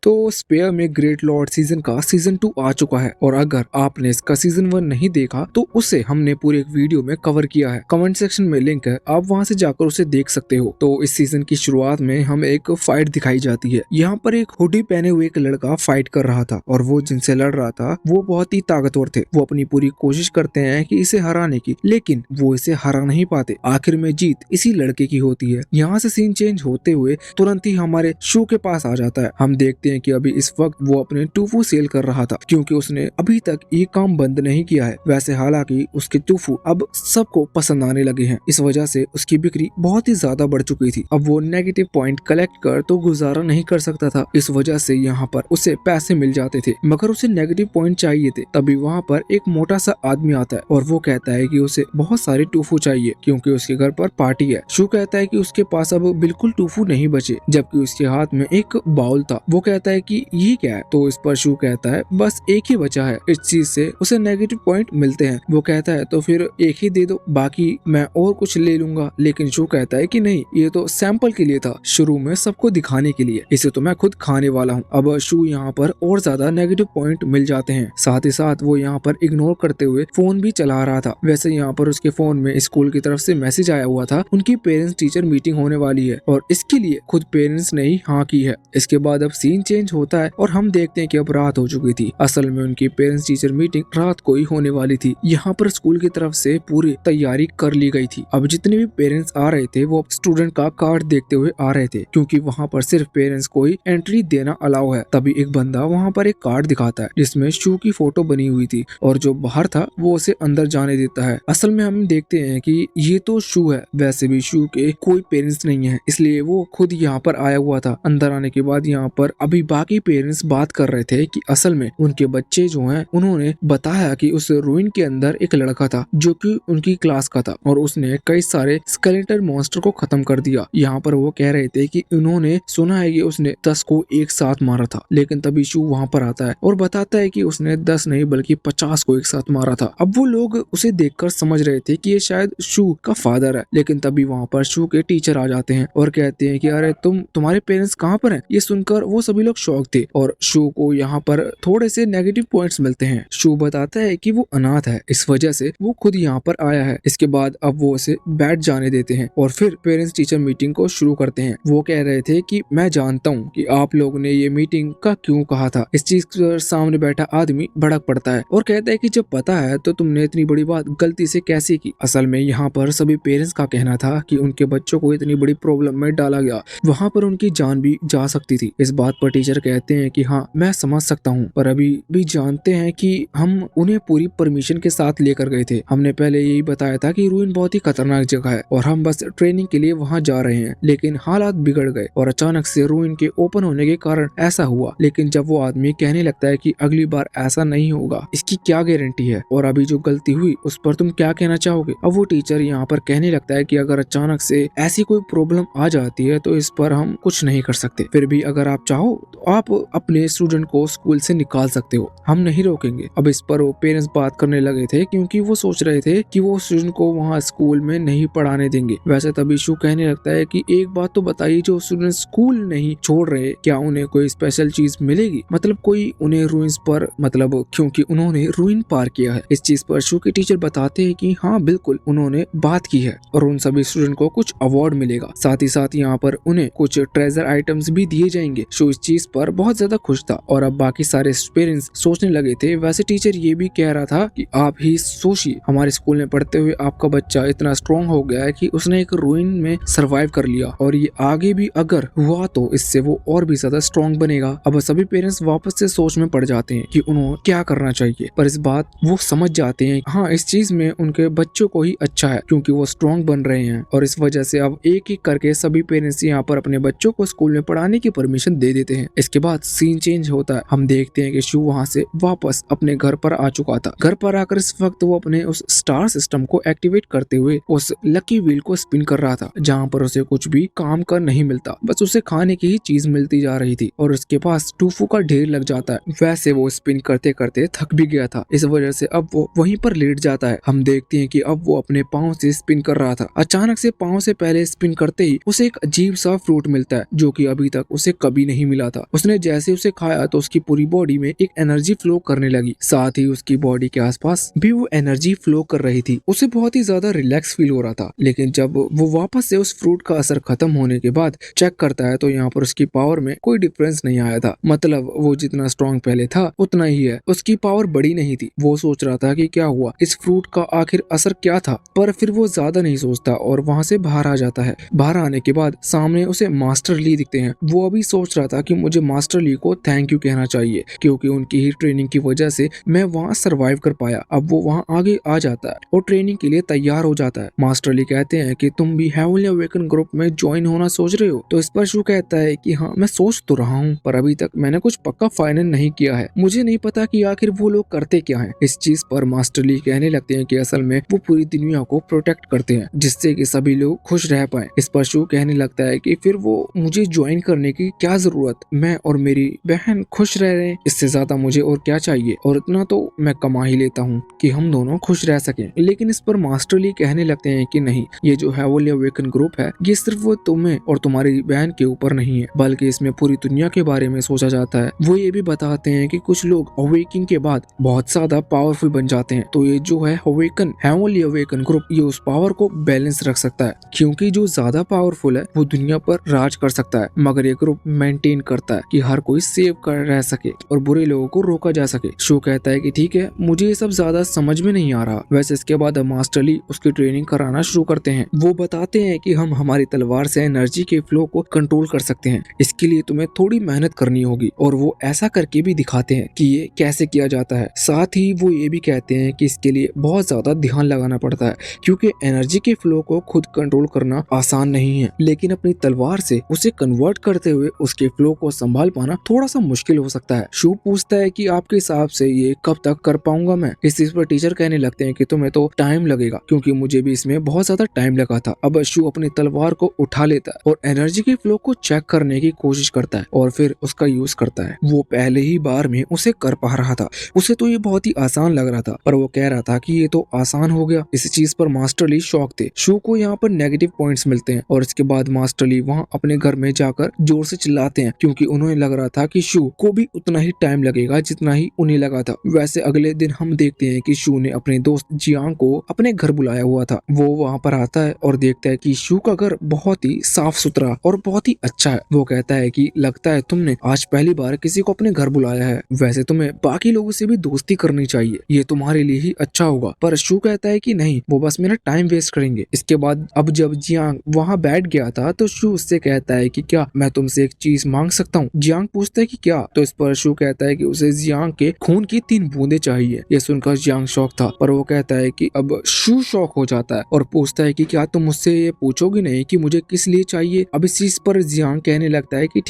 तो स्पेयर में great Lord season का सीजन 2 आ चुका है और अगर आपने इसका सीजन 1 नहीं देखा तो उसे हमने पूरे एक वीडियो में कवर किया है। कमेंट सेक्शन में लिंक है, आप वहां से जाकर उसे देख सकते हो। तो इस सीजन की शुरुआत में हमें एक फाइट दिखाई जाती है। यहाँ पर एक हुडी पहने हुए एक लड़का फाइट कर रहा था और वो जिनसे लड़ रहा था वो बहुत ही ताकतवर थे। वो अपनी पूरी कोशिश करते हैं कि इसे हराने की, लेकिन वो इसे हरा नहीं पाते। आखिर में जीत इसी लड़के की होती है। यहाँ से सीन चेंज होते हुए तुरंत ही हमारे शू के पास आ जाता है। हम देखते हैं कि अभी इस वक्त वो अपने टूफू सेल कर रहा था क्योंकि उसने अभी तक ये काम बंद नहीं किया है। वैसे हालांकि उसके टूफू अब सबको पसंद आने लगे हैं, इस वजह से उसकी बिक्री बहुत ही ज्यादा बढ़ चुकी थी। अब वो नेगेटिव पॉइंट कलेक्ट कर तो गुजारा नहीं कर सकता था, इस वजह से यहाँ पर उसे पैसे मिल जाते थे, मगर उसे नेगेटिव पॉइंट चाहिए थे। तभी वहाँ पर एक मोटा सा आदमी आता है और वो कहता है कि उसे बहुत सारे टूफू चाहिए क्योंकि उसके घर पर पार्टी है। शू कहता है कि उसके पास अब बिल्कुल टूफू नहीं बचे, जबकि उसके हाथ में एक बाउल था। वो कहता है कि ये क्या है, तो इस पर शू कहता है बस एक ही बचा है। इस चीज से उसे नेगेटिव पॉइंट मिलते हैं। वो कहता है तो फिर एक ही दे दो, बाकी मैं और कुछ ले लूंगा। लेकिन शू कहता है कि नहीं, ये तो सैंपल के लिए था, शुरू में सबको दिखाने के लिए, इसे तो मैं खुद खाने वाला हूँ। अब शू यहाँ पर और ज्यादा नेगेटिव पॉइंट मिल जाते हैं। साथ ही साथ वो यहाँ पर इग्नोर करते हुए फोन भी चला रहा था। वैसे यहाँ पर उसके फोन में स्कूल की तरफ से मैसेज आया हुआ था, उनकी पेरेंट्स टीचर मीटिंग होने वाली है और इसके लिए खुद पेरेंट्स ने ही हाँ की है। इसके बाद अब सीन चेंज होता है और हम देखते हैं कि अब रात हो चुकी थी। असल में उनकी पेरेंट्स टीचर मीटिंग रात को ही होने वाली थी। यहाँ पर स्कूल की तरफ से पूरी तैयारी कर ली गई थी। अब जितने भी पेरेंट्स आ रहे थे वो स्टूडेंट का कार्ड देखते हुए आ रहे थे क्योंकि वहाँ पर सिर्फ पेरेंट्स को ही एंट्री देना अलाउ है। तभी एक बंदा वहाँ पर एक कार्ड दिखाता है जिसमें शू की फोटो बनी हुई थी और जो बाहर था वो उसे अंदर जाने देता है। असल में हम देखते हैं कि ये तो शू है, वैसे भी शू के कोई पेरेंट्स नहीं है, इसलिए वो खुद यहाँ पर आया हुआ था। अंदर आने के बाद यहाँ पर अभी बाकी पेरेंट्स बात कर रहे थे कि असल में उनके बच्चे जो हैं उन्होंने बताया कि उस रूइन के अंदर एक लड़का था जो कि उनकी क्लास का था और उसने कई सारे स्केलेटन मॉन्स्टर को खत्म कर दिया। यहाँ पर वो कह रहे थे कि उन्होंने सुना है कि उसने 10 को एक साथ मारा था, लेकिन तभी शू वहाँ पर आता है और बताता है कि उसने 10 नहीं बल्कि 50 को एक साथ मारा था। अब वो लोग उसे देखकर समझ रहे थे कि ये शायद शू का फादर है, लेकिन तभी वहाँ पर शू के टीचर आ जाते हैं और कहते हैं कि अरे तुम्हारे पेरेंट्स कहाँ पर हैं। ये सुनकर वो सभी लोग शॉक थे और शू को यहाँ पर थोड़े से नेगेटिव पॉइंट्स मिलते हैं। शू बताता है कि वो अनाथ है, इस वजह से वो खुद यहाँ पर आया है। इसके बाद अब वो उसे बैठ जाने देते हैं और फिर पेरेंट्स टीचर मीटिंग को शुरू करते हैं। वो कह रहे थे कि मैं जानता हूँ कि आप लोगों ने ये मीटिंग का क्यों कहा था। इस चीज पर सामने बैठा आदमी भड़क पड़ता है और कहता है कि जब पता है तो तुमने इतनी बड़ी बात गलती से कैसे की। असल में यहाँ पर सभी पेरेंट्स का कहना था कि उनके बच्चों को इतनी बड़ी प्रॉब्लम में डाला गया, वहाँ पर उनकी जान भी जा सकती थी। इस बात पर टीचर कहते हैं कि हाँ मैं समझ सकता हूँ, पर अभी भी जानते हैं कि हम उन्हें पूरी परमिशन के साथ लेकर गए थे। हमने पहले यही बताया था कि रूइन बहुत ही खतरनाक जगह है और हम बस ट्रेनिंग के लिए वहाँ जा रहे हैं, लेकिन हालात बिगड़ गए और अचानक से रूइन के ओपन होने के कारण ऐसा हुआ। लेकिन जब वो आदमी कहने लगता है कि अगली बार ऐसा नहीं होगा, इसकी क्या गारंटी है, और अभी जो गलती हुई उस पर तुम क्या कहना चाहोगे। अब वो टीचर यहाँ पर कहने लगता है कि अगर अचानक से ऐसी कोई प्रॉब्लम आ जाती है तो इस पर हम कुछ नहीं कर सकते, फिर भी अगर आप चाहो तो आप अपने स्टूडेंट को स्कूल से निकाल सकते हो, हम नहीं रोकेंगे। अब इस पर वो पेरेंट्स बात करने लगे थे क्योंकि वो सोच रहे थे कि वो स्टूडेंट को वहाँ स्कूल में नहीं पढ़ाने देंगे। वैसे तभी शू कहने लगता है कि एक बात तो बताइए, जो स्टूडेंट स्कूल नहीं छोड़ रहे क्या उन्हें कोई स्पेशल चीज मिलेगी, मतलब कोई उन्हें रूइंस पर, मतलब क्योंकि उन्होंने रूइन पार किया है। इस चीज पर शू के टीचर बताते हैं कि हाँ बिल्कुल उन्होंने बात की है और उन सभी स्टूडेंट को कुछ अवार्ड मिलेगा, साथ ही साथ यहाँ पर उन्हें कुछ ट्रेजर आइटम्स भी दिए जाएंगे। शू इस चीज पर बहुत ज्यादा खुश था और अब बाकी सारे पेरेंट्स सोचने लगे थे। वैसे टीचर ये भी कह रहा था कि आप ही सोचिए, हमारे स्कूल में पढ़ते हुए आपका बच्चा इतना स्ट्रॉन्ग हो गया है कि उसने एक रूइन में सरवाइव कर लिया और ये आगे भी अगर हुआ तो इससे वो और भी ज्यादा स्ट्रॉन्ग बनेगा। अब सभी पेरेंट्स वापस से सोच में पड़ जाते हैं कि उन्हें क्या करना चाहिए, पर इस बात वो समझ जाते हैं हाँ इस चीज में उनके बच्चों को ही अच्छा है क्योंकि वो स्ट्रॉन्ग बन रहे हैं, और इस वजह से अब एक एक करके सभी पेरेंट्स यहाँ पर अपने बच्चों को स्कूल में पढ़ाने की परमिशन दे देते हैं। इसके बाद सीन चेंज होता है। हम देखते हैं कि शू वहाँ से वापस अपने घर पर आ चुका था। घर पर आकर इस वक्त वो अपने उस स्टार सिस्टम को एक्टिवेट करते हुए उस लकी व्हील को स्पिन कर रहा था, जहाँ पर उसे कुछ भी काम कर नहीं मिलता, बस उसे खाने की ही चीज मिलती जा रही थी और उसके पास टूफू का ढेर लग जाता है। वैसे वो स्पिन करते करते थक भी गया था, इस वजह से अब वो वहीं पर लेट जाता है। हम देखते हैं कि अब वो अपने पाँव से स्पिन कर रहा था। अचानक से पाँव से पहले स्पिन करते ही उसे एक अजीब सा फ्रूट मिलता है जो कि अभी तक उसे कभी नहीं मिला था। उसने जैसे उसे खाया तो उसकी पूरी बॉडी में एक एनर्जी फ्लो करने लगी, साथ ही उसकी बॉडी के आसपास भी वो एनर्जी फ्लो कर रही थी। उसे बहुत ही ज्यादा रिलैक्स फील हो रहा था। लेकिन जब वो वापस से उस फ्रूट का असर खत्म होने के बाद चेक करता है तो यहाँ पर उसकी पावर में कोई डिफरेंस नहीं आया था। मतलब वो जितना स्ट्रॉन्ग पहले था उतना ही है, उसकी पावर बड़ी नहीं थी। वो सोच रहा था कि क्या हुआ, इस फ्रूट का आखिर असर क्या था, पर फिर वो ज्यादा नहीं सोचता और वहाँ से बाहर आ जाता है। बाहर आने के बाद सामने उसे मास्टर ली दिखते हैं। वो अभी सोच रहा था कि मुझे मास्टर ली को थैंक यू कहना चाहिए, क्योंकि उनकी ही ट्रेनिंग की वजह से मैं वहाँ सरवाइव कर पाया। अब वो वहाँ आगे आ जाता है और ट्रेनिंग के लिए तैयार हो जाता है। मास्टर ली कहते हैं कि तुम भी हेवनली अवेकन ग्रुप में ज्वाइन होना सोच रहे हो, तो इस पर शू कहता है कि हाँ मैं सोच तो रहा हूँ, पर अभी तक मैंने कुछ पक्का फाइनल नहीं किया है। मुझे नहीं पता कि आखिर वो लोग करते क्या है। इस चीज पर मास्टर ली कहने लगते हैं कि असल में वो पूरी दुनिया को प्रोटेक्ट करते हैं, जिससे कि सभी लोग खुश रह पाए। इस पर शू कहने लगता है कि फिर वो मुझे ज्वाइन करने की क्या जरूरत, मैं और मेरी बहन खुश रह रहे हैं, इससे ज्यादा मुझे और क्या चाहिए, और इतना तो मैं कमा ही लेता हूँ कि हम दोनों खुश रह सकें। लेकिन इस पर मास्टर ली कहने लगते हैं कि नहीं, ये जो हेवनली अवेकन ग्रुप है ये सिर्फ वो तुम्हें और तुम्हारी बहन के ऊपर नहीं है, बल्कि इसमें पूरी दुनिया के बारे में सोचा जाता है। वो ये भी बताते हैं कि कुछ लोग अवेकिंग के बाद बहुत ज्यादा पावरफुल बन जाते हैं, तो ये जो है अवेकन हेवनली अवेकन ग्रुप ये उस पावर को बैलेंस रख सकता है, क्योंकि जो ज्यादा पावरफुल है वो दुनिया पर राज कर सकता है, मगर ये ग्रुप मेंटेन करता है कि हर कोई सेव कर रह सके और बुरे लोगों को रोका जा सके। शो कहता है कि ठीक है, मुझे ये सब ज्यादा समझ में नहीं आ रहा। वैसे इसके बाद मास्टर ली उसकी ट्रेनिंग कराना शुरू करते हैं। वो बताते हैं कि हम हमारी तलवार से एनर्जी के फ्लो को कंट्रोल कर सकते हैं, इसके लिए तुम्हें थोड़ी मेहनत करनी होगी, और वो ऐसा करके भी दिखाते हैं कि ये कैसे किया जाता है। साथ ही वो ये भी कहते हैं कि इसके लिए बहुत ज्यादा ध्यान लगाना पड़ता है, क्योंकि एनर्जी के फ्लो को खुद कंट्रोल करना आसान नहीं है, लेकिन अपनी तलवार से उसे कन्वर्ट करते हुए उसके फ्लो को संभाल पाना थोड़ा सा मुश्किल हो सकता है। शू पूछता है कि आपके हिसाब से ये कब तक कर पाऊंगा मैं। इस चीज पर टीचर कहने लगते हैं कि तुम्हें तो टाइम लगेगा, क्योंकि मुझे भी इसमें बहुत ज्यादा टाइम लगा था। अब शू अपनी तलवार को उठा लेता है और एनर्जी के फ्लो को चेक करने की कोशिश करता है और फिर उसका यूज करता है। वो पहले ही बार में उसे कर पा रहा था, उसे तो ये बहुत ही आसान लग रहा था, पर वो कह रहा था कि ये तो आसान हो गया। इस चीज पर मास्टर ली शॉक थे। शू को यहाँ पर नेगेटिव पॉइंट्स मिलते हैं और इसके बाद मास्टर ली वहाँ अपने घर में जाकर जोर से चिल्लाते हैं, क्योंकि उन्हें लग रहा था कि शू को भी उतना ही टाइम लगेगा जितना ही उन्हें लगा था। वैसे अगले दिन हम देखते हैं कि शू ने अपने दोस्त जियांग को अपने घर बुलाया हुआ था। वो वहाँ पर आता है और देखता है कि शू का घर बहुत ही साफ सुथरा और बहुत ही अच्छा है। वो कहता है कि लगता है तुमने आज पहली बार किसी को अपने घर बुलाया है, वैसे तुम्हें बाकी लोगों से भी दोस्ती करनी चाहिए, ये तुम्हारे लिए ही अच्छा होगा। पर शू कहता है कि नहीं, वो बस मेरा टाइम वेस्ट करेंगे। इसके बाद अब जब जियांग वहाँ बैठ गया था तो शू उससे कहता है कि क्या मैं तुमसे एक चीज मांग सकता हूँ। जियांग पूछता है कि क्या, तो इस पर शू कहता है कि उसे जियांग के खून की 3 बूंदें चाहिए। ये सुनकर जियांग शॉक था, पर वो कहता है कि अब शू शॉक हो जाता है और पूछता है कि क्या तुम मुझसे ये पूछोगे नहीं कि मुझे किस लिए चाहिए। अब इस चीज पर जियांग कहने लगता है कि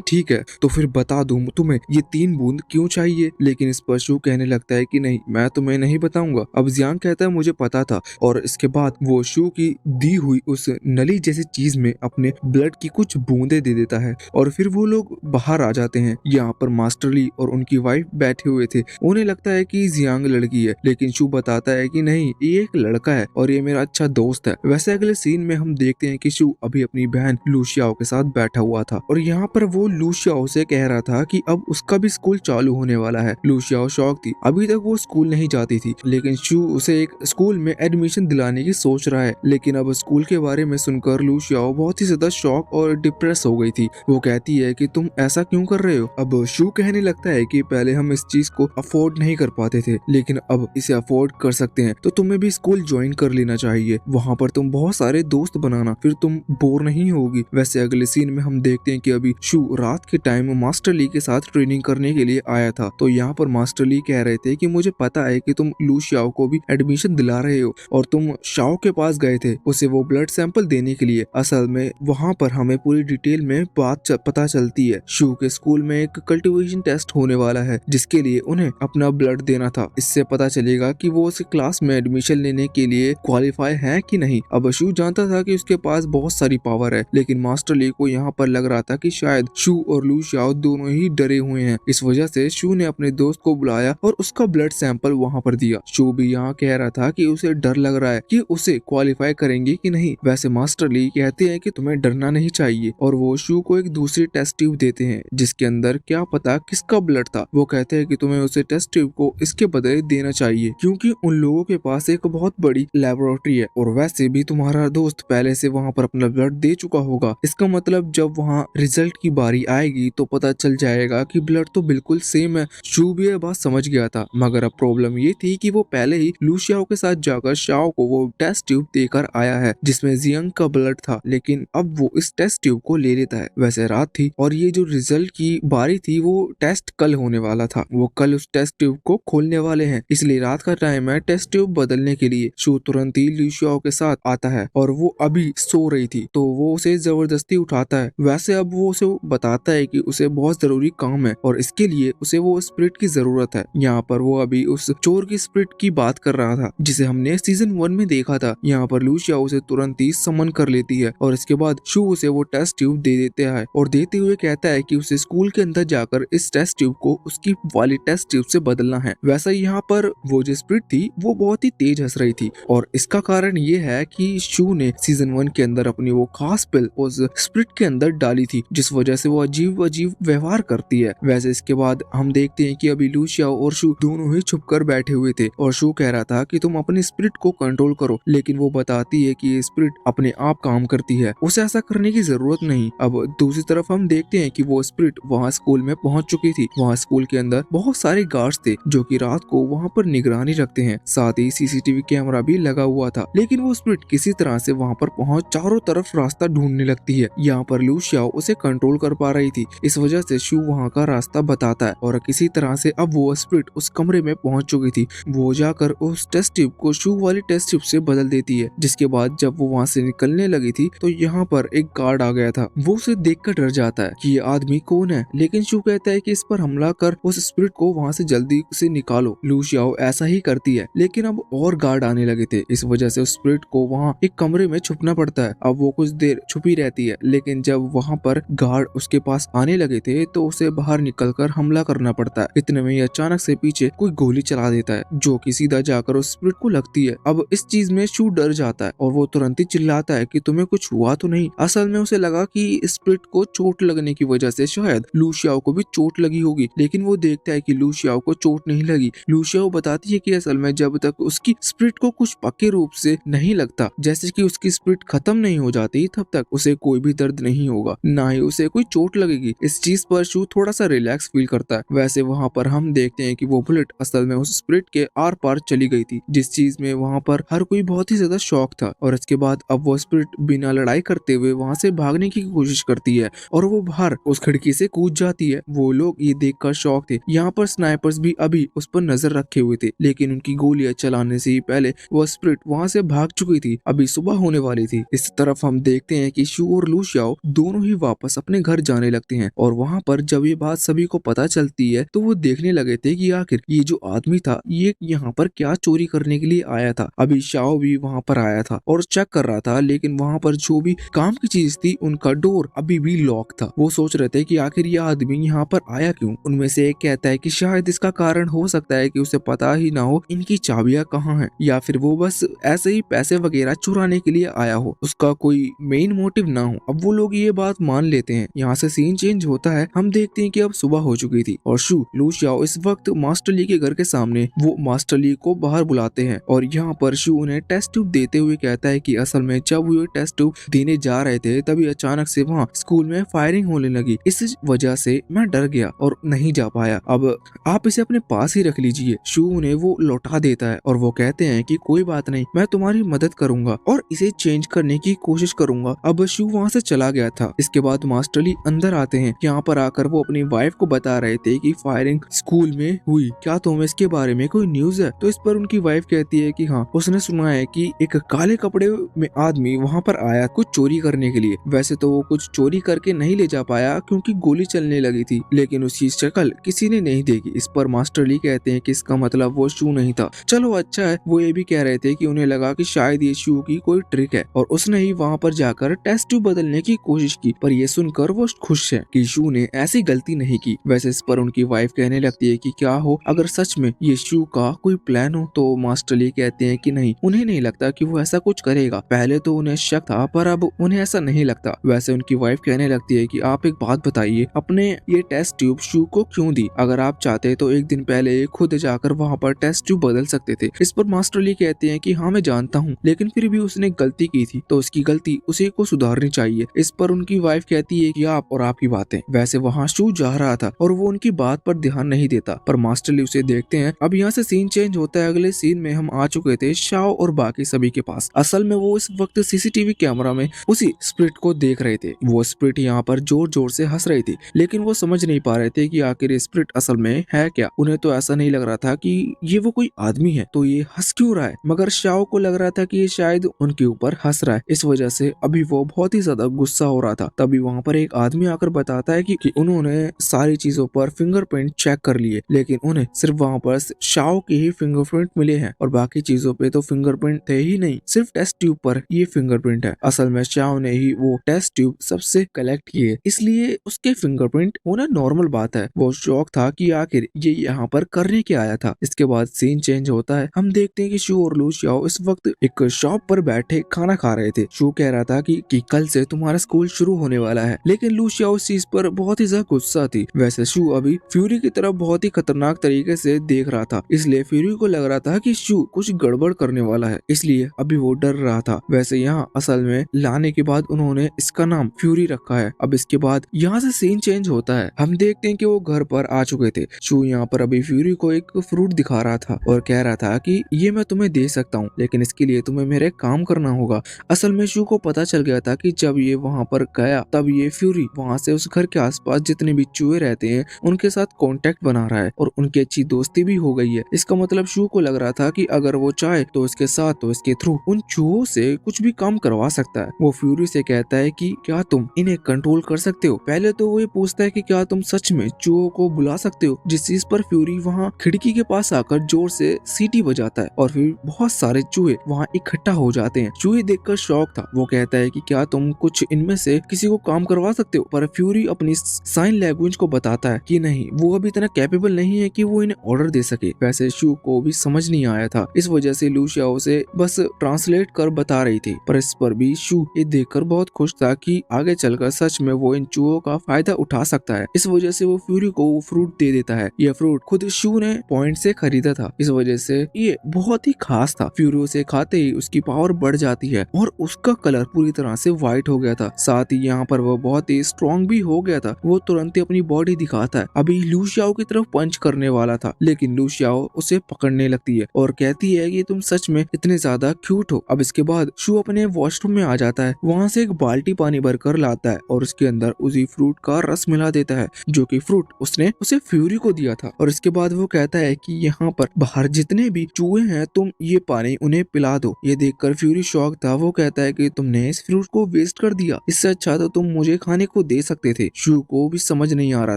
ठीक है। तो फिर बता दूं तुम्हें ये 3 बूंद क्यों चाहिए। लेकिन इस पर शू कहने लगता है कि नहीं, मैं तुम्हें नहीं बताऊंगा। अब जियांग कहता है मुझे पता था, और इसके बाद वो शू की दी हुई उस नली जैसी चीज में अपने ब्लड की कुछ बूंदे दे देता है और फिर वो लोग बाहर आ जाते हैं। यहाँ पर मास्टर ली और उनकी वाइफ बैठे हुए थे। उन्हें लगता है कि जियांग लड़की है, लेकिन शू बताता है कि नहीं, ये एक लड़का है और ये मेरा अच्छा दोस्त है। वैसे अगले सीन में हम देखते हैं कि शू अभी अपनी बहन लूशियाओ के साथ बैठा हुआ था और यहाँ पर वो लूशियाओ से कह रहा था कि अब उसका भी स्कूल चालू होने वाला है। लूशियाओ शौक थी, अभी तक वो स्कूल नहीं जाती थी, लेकिन शू उसे एक स्कूल में एडमिशन दिलाने की सोच रहा है। लेकिन अब स्कूल के बारे में सुनकर लूशियाओ बहुत ही ज्यादा शॉक और डिप्रेस हो गई थी। वो कहती है कि तुम ऐसा क्यों कर रहे हो। अब शू कहने लगता है कि पहले हम इस चीज को अफोर्ड नहीं कर पाते थे, लेकिन अब इसे अफोर्ड कर सकते हैं, तो तुम्हें भी स्कूल ज्वाइन कर लेना चाहिए। वहाँ पर तुम बहुत सारे दोस्त बनाना, फिर तुम बोर नहीं होगी। वैसे अगले सीन में हम देखते हैं कि अभी शू रात के टाइम मास्टर ली के साथ ट्रेनिंग करने के लिए आया था। तो यहाँ पर मास्टर ली कह रहे थे कि मुझे पता है कि तुम लू शाओ को भी एडमिशन दिला रहे हो और तुम शाओ के पास गए थे उसे वो ब्लड सैंपल देने के लिए। असल में वहाँ पर हमें पूरी डिटेल में बात पता चलती है। शू के स्कूल में एक कल्टीवेशन टेस्ट होने वाला है, जिसके लिए उन्हें अपना ब्लड देना था। इससे पता चलेगा कि वो उस क्लास में एडमिशन लेने के लिए क्वालिफाई है कि नहीं। अब शू जानता था कि उसके पास बहुत सारी पावर है, लेकिन मास्टर ली को यहाँ पर लग रहा था कि शायद शू और लू शाओ दोनों ही डरे हुए हैं। इस वजह से शू ने अपने दोस्त को बुलाया और उसका ब्लड सैंपल वहाँ पर दिया। शू भी यहाँ कह रहा था कि उसे डर लग रहा है कि उसे क्वालिफाई करेंगे कि नहीं। वैसे मास्टर ली कहते हैं कि तुम्हें डरना नहीं नहीं चाहिए और वो शू को एक दूसरी टेस्ट ट्यूब देते हैं जिसके अंदर क्या पता किसका ब्लड था। वो कहते हैं कि तुम्हें उसे टेस्ट ट्यूब को इसके बदले देना चाहिए क्योंकि उन लोगों के पास एक बहुत बड़ी लेबोरेटरी है और वैसे भी तुम्हारा दोस्त पहले से वहाँ पर अपना ब्लड दे चुका होगा। इसका मतलब जब वहाँ रिजल्ट की बारी आएगी तो पता चल जाएगा कि ब्लड तो बिल्कुल सेम है। शू भी ये बात समझ गया था मगर अब प्रॉब्लम ये थी कि वो पहले ही लूशियाओ के साथ जाकर शाओ को वो टेस्ट ट्यूब देकर आया है जिसमें जियांग का ब्लड था, लेकिन अब वो इस टेस्ट ट्यूब को ले लेता है। वैसे रात थी और ये जो रिजल्ट की बारी थी वो टेस्ट कल होने वाला था। वो कल उस टेस्ट ट्यूब को खोलने वाले हैं इसलिए रात का टाइम है टेस्ट ट्यूब बदलने के लिए। शू तुरंत ही लूशियाओ के साथ आता है और वो अभी सो रही थी तो वो उसे जबरदस्ती उठाता है। वैसे अब वो उसे बताता है कि उसे बहुत जरूरी काम है और इसके लिए उसे वो स्पिरिट की जरूरत है। यहाँ पर वो अभी उस चोर की स्पिरिट की बात कर रहा था जिसे हमने सीजन 1 में देखा था। यहाँ पर लूशिया उसे तुरंत ही समन कर लेती है और इसके बाद शू उसे वो टेस्ट ट्यूब दे देता है और देते हुए कहता है कि उसे स्कूल के अंदर जाकर इस टेस्ट ट्यूब को उसकी वाली टेस्ट ट्यूब से बदलना है। वैसा यहाँ पर वो जो स्पिरिट थी वो बहुत ही तेज हंस रही थी और इसका कारण ये है कि शू ने सीजन 1 के अंदर अपनी वो खास पिल उस स्पिरिट के अंदर डाली थी जिस वजह से वो अजीब अजीब व्यवहार करती है। वैसे इसके बाद हम देखते हैं कि अभी लूशिया और शू दोनों ही छुपकर बैठे हुए थे और शू कह रहा था कि तुम अपनी स्पिरिट को कंट्रोल करो, लेकिन वो बताती है कि ये स्पिरिट अपने आप काम करती है, उसे ऐसा करने की जरूरत नहीं। अब दूसरी तरफ हम देखते हैं कि वो स्पिरिट वहाँ स्कूल में पहुंच चुकी थी। वहाँ स्कूल के अंदर बहुत सारे गार्ड्स थे जो कि रात को वहाँ पर निगरानी रखते हैं, साथ ही सीसीटीवी कैमरा भी लगा हुआ था। लेकिन वो स्पिरिट किसी तरह से वहाँ पर पहुंच चारों तरफ रास्ता ढूंढने लगती है। यहाँ पर लूशियाओ उसे कंट्रोल कर पा रही थी, इस वजह से शू वहाँ का रास्ता बताता है और किसी तरह से अब वो स्पिरिट उस कमरे में पहुंच चुकी थी। वो जाकर उस टेस्ट ट्यूब को शू वाली टेस्ट ट्यूब से बदल देती है। जिसके बाद जब वो वहाँ से निकलने लगी थी तो यहाँ पर एक गार्ड आ गया था। वो उसे देखकर डर जाता है कि ये आदमी कौन है, लेकिन शू कहता है कि इस पर हमला कर उस स्पिरिट को वहाँ से जल्दी से निकालो। लूशियाओ ऐसा ही करती है, लेकिन अब और गार्ड आने लगे थे, इस वजह से उस स्पिरिट को वहाँ एक कमरे में छुपना पड़ता है। अब वो कुछ देर छुपी रहती है, लेकिन जब वहाँ पर गार्ड उसके पास आने लगे थे तो उसे बाहर निकलकर हमला करना पड़ता है। इतने में अचानक से पीछे कोई गोली चला देता है जो कि सीधा जाकर उस स्पिरिट को लगती है। अब इस चीज में शू डर जाता है और वो तुरंत ही चिल्लाता है कि तुम्हें कुछ हुआ तो नहीं। असल में उसे लगा कि स्पिरिट को चोट लगने की वजह से शायद लूशियाओ को भी चोट लगी होगी, लेकिन वो देखता है कि लूशियाओ को चोट नहीं लगी। लूशियाओ बताती है कि असल में जब तक उसकी स्पिरिट को कुछ पक्के रूप से नहीं लगता, जैसे कि उसकी स्पिरिट खत्म नहीं हो जाती, तब तक उसे कोई भी दर्द नहीं होगा, ना ही उसे कोई चोट लगेगी। इस चीज पर शू थोड़ा सा रिलैक्स फील करता है। वैसे वहाँ पर हम देखते हैं कि वो बुलेट असल में उस स्पिरिट के आर पार चली गई थी, जिस चीज में वहाँ पर हर कोई बहुत ही ज्यादा शॉक था। और इसके बाद अब वो स्पिरिट बिना लड़ाई करते हुए वहाँ से भागने की कोशिश करती है और वो बाहर उस खिड़की से कूद जाती है। वो लोग ये देखकर शॉक थे। यहाँ पर स्नाइपर्स भी अभी उस पर नजर रखे हुए थे, लेकिन उनकी गोलियां चलाने से ही पहले वो स्पिरिट वहाँ से भाग चुकी थी। अभी सुबह होने वाली थी। इस तरफ हम देखते हैं कि शू और लूशियाओ दोनों ही वापस अपने घर जाने लगते हैं और वहाँ पर जब ये बात सभी को पता चलती है तो वो देखने लगे थे कि आखिर ये जो आदमी था ये यहाँ पर क्या चोरी करने के लिए आया था। अभी शाओ भी वहाँ पर आया था और चेक कर रहा था, लेकिन वहाँ पर जो भी काम की चीज थी उनका डोर अभी भी लॉक था। वो सोच रहे थे कि आखिर ये आदमी यहाँ पर आया क्यों। उनमें से एक कहता है कि शायद इसका कारण हो सकता है कि उसे पता ही ना हो इनकी चाबियां कहाँ हैं, या फिर वो बस ऐसे ही पैसे वगैरह चुराने के लिए आया हो, उसका कोई मेन मोटिव ना हो। अब वो लोग ये बात मान लेते हैं। यहाँ से सीन चेंज होता है। हम देखते हैं कि अब सुबह हो चुकी थी और शू लूशियाओ इस वक्त मास्टर ली के घर के सामने वो मास्टर ली को बाहर बुलाते हैं और यहाँ पर शू उन्हें टेस्ट ट्यूब देते हुए कहता है कि असल में जब वो टेस्ट ट्यूब देने जा रहे थे तभी अचानक से वहाँ स्कूल में फायरिंग होने लगी, इस वजह से मैं डर गया और नहीं जा पाया। अब आप इसे अपने पास ही रख लीजिए। शू उन्हें वो लौटा देता है और वो कहते हैं कि कोई बात नहीं, मैं तुम्हारी मदद करूंगा और इसे चेंज करने की कोशिश करूंगा। अब शू वहाँ से चला गया था। इसके बाद मास्टर ली अंदर आते हैं। यहाँ पर आकर वो अपनी वाइफ को बता रहे थे कि फायरिंग स्कूल में हुई, क्या तुम्हें इसके बारे में कोई न्यूज है। तो इस पर उनकी वाइफ कहती है कि हाँ, उसने सुना है कि एक काले कपड़े में आदमी वहाँ पर आया कुछ चोरी करने के लिए। वैसे तो वो कुछ चोरी करके नहीं ले जा पाया क्योंकि गोली चलने लगी थी, लेकिन उसकी शक्ल किसी ने नहीं देखी। इस पर मास्टर ली कहते हैं कि इसका मतलब वो शू नहीं था। चलो अच्छा है। वो ये भी कह रहे थे कि उन्हें लगा कि शायद ये शू की कोई ट्रिक है और उसने ही वहाँ पर जाकर टेस्ट ट्यूब बदलने की कोशिश की, पर ये सुनकर वो खुश है कि शू ने ऐसी गलती नहीं की। वैसे इस पर उनकी वाइफ कहने लगती है कि क्या हो अगर सच में ये शू का कोई प्लान हो। तो मास्टर ली कहते हैं कि नहीं, उन्हें नहीं लगता कि वो ऐसा कुछ करेगा। पहले तो उन्हें शक था पर अब उन्हें ऐसा नहीं नहीं लगता। वैसे उनकी वाइफ कहने लगती है कि आप एक बात बताइए, अपने ये टेस्ट ट्यूब शू को क्यों दी? अगर आप चाहते तो एक दिन पहले खुद जाकर वहाँ पर टेस्ट ट्यूब बदल सकते थे। इस पर मास्टर ली कहते हैं कि हाँ मैं जानता हूँ, लेकिन फिर भी उसने गलती की थी तो उसकी गलती उसे को सुधारनी चाहिए। इस पर उनकी वाइफ कहती है कि आप और आपकी बातें। वैसे वहाँ शू जा रहा था और वो उनकी बात पर ध्यान नहीं देता, पर मास्टर ली उसे देखते हैं। अब यहाँ से सीन चेंज होता है। अगले सीन में हम आ चुके थे शाओ और बाकी सभी के पास। असल में वो इस वक्त सीसीटीवी कैमरा में उसी स्प्रिट को देख रहे थे। वो स्प्रिट यहाँ पर जोर जोर से हंस रही थी, लेकिन वो समझ नहीं पा रहे थे कि आखिर ये स्प्रिट असल में है क्या। उन्हें तो ऐसा नहीं लग रहा था कि ये वो कोई आदमी है, तो ये हंस क्यों रहा है, मगर शाओ को लग रहा था कि ये शायद उनके ऊपर हंस रहा है। इस वजह से अभी वो बहुत ही ज्यादा गुस्सा हो रहा था। तभी वहाँ पर एक आदमी आकर बताता है कि उन्होंने सारी चीजों पर फिंगरप्रिंट चेक कर लिए, लेकिन उन्हें सिर्फ वहाँ पर शाओ के ही फिंगरप्रिंट मिले हैं और बाकी चीजों पे तो फिंगरप्रिंट थे ही नहीं, सिर्फ टेस्ट ट्यूब पर ये फिंगरप्रिंट है। असल में शाओ ने ही वो टेस्ट ट्यूब सबसे कलेक्ट किए, इसलिए उसके फिंगरप्रिंट होना नॉर्मल बात है। वो शौक था कि आखिर ये यहाँ पर करने के आया था। इसके बाद सीन चेंज होता है। हम देखते हैं कि शू और लू शाओ इस वक्त एक शॉप पर बैठे खाना खा रहे थे। शू कह रहा था कि कल से तुम्हारा स्कूल शुरू होने वाला है, लेकिन लू शाओ इस चीज पर बहुत ही ज्यादा गुस्सा थी। वैसे शू अभी फ्यूरी की तरफ बहुत ही खतरनाक तरीके से देख रहा था, इसलिए फ्यूरी को लग रहा था कि शू कुछ गड़बड़ करने वाला है, इसलिए अभी वो डर रहा था। वैसे यहाँ असल में लाने के बाद उन्होंने इसका नाम फ्यूरी रखा है। अब इसके बाद यहाँ से सीन चेंज होता है। हम देखते हैं कि वो घर पर आ चुके थे। शू यहाँ पर अभी फ्यूरी को एक फ्रूट दिखा रहा था और कह रहा था कि ये मैं तुम्हें दे सकता हूँ, लेकिन इसके लिए तुम्हें मेरे काम करना होगा। असल में शू को पता चल गया था कि जब ये वहाँ पर गया तब ये फ्यूरी वहाँ से उस घर के आसपास जितने भी चूहे रहते हैं उनके साथ कांटेक्ट बना रहा है और उनकी अच्छी दोस्ती भी हो गई है। इसका मतलब शू को लग रहा था कि अगर वो चाहे तो इसके साथ तो इसके थ्रू उन चूहों से कुछ भी काम करवा सकता है। वो फ्यूरी से कहता है कि क्या तुम इन्हें कंट्रोल कर सकते हो? पहले तो वो ये पूछता है कि क्या तुम सच में चूहों को बुला सकते हो, जिस चीज पर फ्यूरी वहाँ खिड़की के पास आकर जोर से सीटी बजाता है और फिर बहुत सारे चूहे वहाँ इकट्ठा हो जाते हैं। चूहे देखकर शौक था। वो कहता है कि क्या तुम कुछ इनमें से किसी को काम करवा सकते हो, पर फ्यूरी अपनी साइन लैंग्वेज को बताता है कि नहीं, वो अभी इतना कैपेबल नहीं है कि वो इन्हें ऑर्डर दे सके। वैसे शू को भी समझ नहीं आया था, इस वजह से लू शाओ से बस ट्रांसलेट कर बता रही थी, पर इस पर भी शू ये देखकर बहुत खुश था कि आगे चलकर सच में वो इन चूहों का फायदा उठा सकता है। इस वजह से वो फ्यूरी को वो फ्रूट दे देता है। यह फ्रूट खुद शू ने पॉइंट से खरीदा था, इस वजह से ये बहुत ही खास था। फ्यूरी उसे खाते ही उसकी पावर बढ़ जाती है और उसका कलर पूरी तरह से व्हाइट हो गया था। साथ ही यहाँ पर वो बहुत ही स्ट्रॉन्ग भी हो गया था। वो तुरंत ही अपनी बॉडी दिखाता है। अभी लू शाओ की तरफ पंच करने वाला था, लेकिन लू शाओ उसे पकड़ने लगती है और कहती है कि तुम सच में इतने ज्यादा क्यूट हो। अब इसके बाद शू अपने वॉशरूम में आ जाता है। वहाँ से एक बाल्टी पानी भरकर लाता है और उसके अंदर उसी फ्रूट का रस मिला देता है, जो कि फ्रूट उसने उसे फ्यूरी को दिया था। और इसके बाद वो कहता है कि यहाँ पर बाहर जितने भी चूहे हैं तुम ये पानी उन्हें पिला दो। ये देखकर फ्यूरी शॉक था। वो कहता है कि तुमने इस फ्रूट को वेस्ट कर दिया, इससे अच्छा तो तुम मुझे खाने को दे सकते थे। शू को भी समझ नहीं आ रहा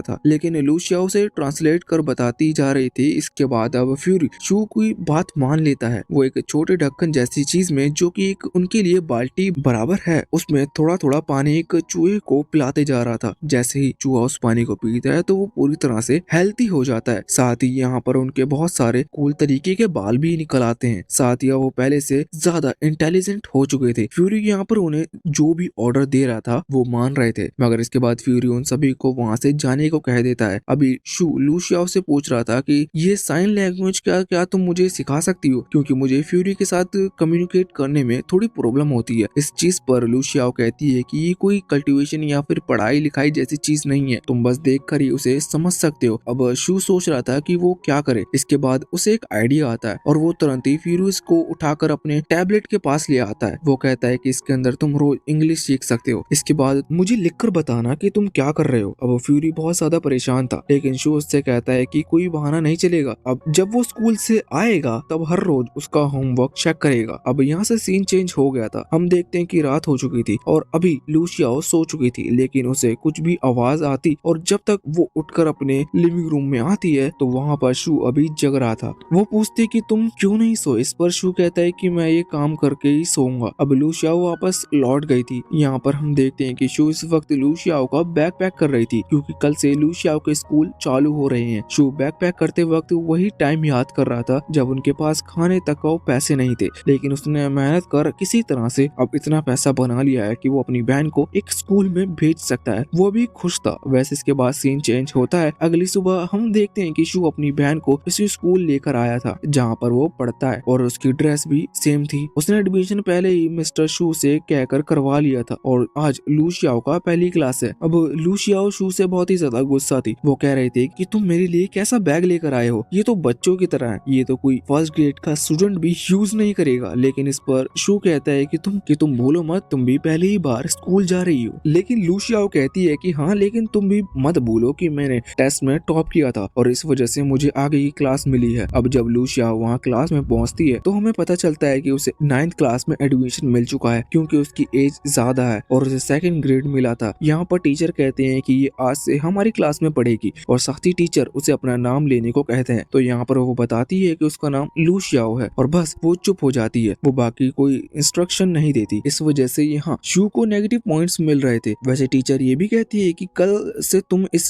था, लेकिन लू शाओ से ट्रांसलेट कर बताती जा रही थी। इसके बाद अब फ्यूरी शू की बात मान लेता है। वो एक छोटे ढक्कन जैसी चीज में, जो कि एक उनके लिए बाल्टी बराबर है, उसमें थोड़ा थोड़ा पानी एक चूहे को पिलाते जा रहा था। जैसे ही चूहा उस पानी को पीता है तो वो पूरी तरह से हेल्थी हो जाता है। साथ ही यहाँ पर उनके बहुत सारे कूल तरीके के बाल भी निकल आते हैं। साथ ही वो पहले से ज्यादा इंटेलिजेंट हो चुके थे। फ्यूरी यहाँ पर उन्हें जो भी ऑर्डर दे रहा था वो मान रहे थे, मगर इसके बाद फ्यूरी उन सभी को वहाँ से जाने को कह देता है। अभी शू लू शाओ से पूछ रहा था कि ये साइन लैंग्वेज क्या तुम मुझे सिखा सकती हो, क्योंकि मुझे फ्यूरी के साथ कम्युनिकेट करने में थोड़ी प्रॉब्लम होती है। इस चीज पर लू शाओ कहती है कि ये कोई कल्टीवेशन या फिर पढ़ाई लिखाई जैसी चीज नहीं है, तुम बस देख कर ही उसे समझ सकते हो। अब शू सोच रहा था कि वो क्या करे। इसके बाद उसे एक आइडिया आता है और वो तुरंत ही फ्यूरी को उठाकर अपने टैबलेट के पास ले आता है। वो कहता है कि इसके अंदर तुम रोज इंग्लिश सीख सकते हो, इसके बाद मुझे लिखकर बताना कि तुम क्या कर रहे हो। अब फ्यूरी बहुत ज्यादा परेशान था, लेकिन शू उससे कहता है कि कोई बहाना नहीं चलेगा। अब जब वो स्कूल से आएगा तब हर रोज उसका होमवर्क चेक करेगा। अब यहाँ से सीन चेंज हो गया था। हम देखते हैं कि रात हो चुकी थी और अभी लू शाओ सो चुकी थी, लेकिन उसे कुछ भी आवाज आती और जब तक वो उठकर अपने लिविंग रूम में आती है तो वहाँ पर शू अभी जग रहा था। वो पूछती कि तुम क्यों नहीं सोए। इस पर शू कहता है कि मैं ये काम करके ही सोऊंगा। अब लू शाओ वापस लौट गई थी। यहाँ पर हम देखते हैं कि शू इस वक्त लू शाओ का बैग पैक कर रही थी, क्योंकि कल से लू शाओ के स्कूल चालू हो रहे हैं। शू बैग पैक करते वक्त वही टाइम याद कर रहा था जब उनके पास खाने तक का पैसे नहीं थे, लेकिन उसने मेहनत कर किसी तरह से अब इतना पैसा बना लिया है है कि वो अपनी बहन को एक स्कूल में भेज सकता है। वो भी खुश था। वैसे इसके बाद सीन चेंज होता है। अगली सुबह हम देखते हैं कि शू अपनी बहन को इसी स्कूल लेकर आया था जहाँ पर वो पढ़ता है और उसकी ड्रेस भी सेम थी। उसने एडमिशन पहले ही मिस्टर शू से कहकर करवा लिया था और आज लूशियाओ का पहली क्लास है। अब लूशियाओ शू से बहुत ही ज्यादा गुस्सा थी। वो कह रहे थे कि तुम मेरे लिए कैसा बैग लेकर आए हो, ये तो बच्चों की तरह है, ये तो कोई फर्स्ट ग्रेड का स्टूडेंट भी यूज नहीं करेगा। लेकिन इस पर शू कहता है कि तुम भूलो मत, तुम भी पहली बार स्कूल जा रही हो। लेकिन लूशियाओ कहती है कि हाँ, लेकिन तुम भी मत भूलो कि मैंने टेस्ट में टॉप किया था और इस वजह से मुझे आगे की क्लास मिली है। अब जब लूशियाओ वहाँ क्लास में पहुँचती है तो हमें पता चलता है कि उसे 9th क्लास में एडमिशन मिल चुका है क्योंकि उसकी एज ज्यादा है और उसे 2nd ग्रेड मिला था। यहाँ पर टीचर कहते हैं कि ये आज से हमारी क्लास में पढ़ेगी और साथ ही टीचर उसे अपना नाम लेने को कहते हैं। तो यहाँ पर वो बताती है कि उसका नाम लूशियाओ है और बस वो चुप हो जाती है। वो बाकी कोई इंस्ट्रक्शन नहीं देती। इस वजह से यहाँ शू को नेगेटिव पॉइंट्स मिल रहे थे। वैसे टीचर ये भी कहती है कि कल से तुम इस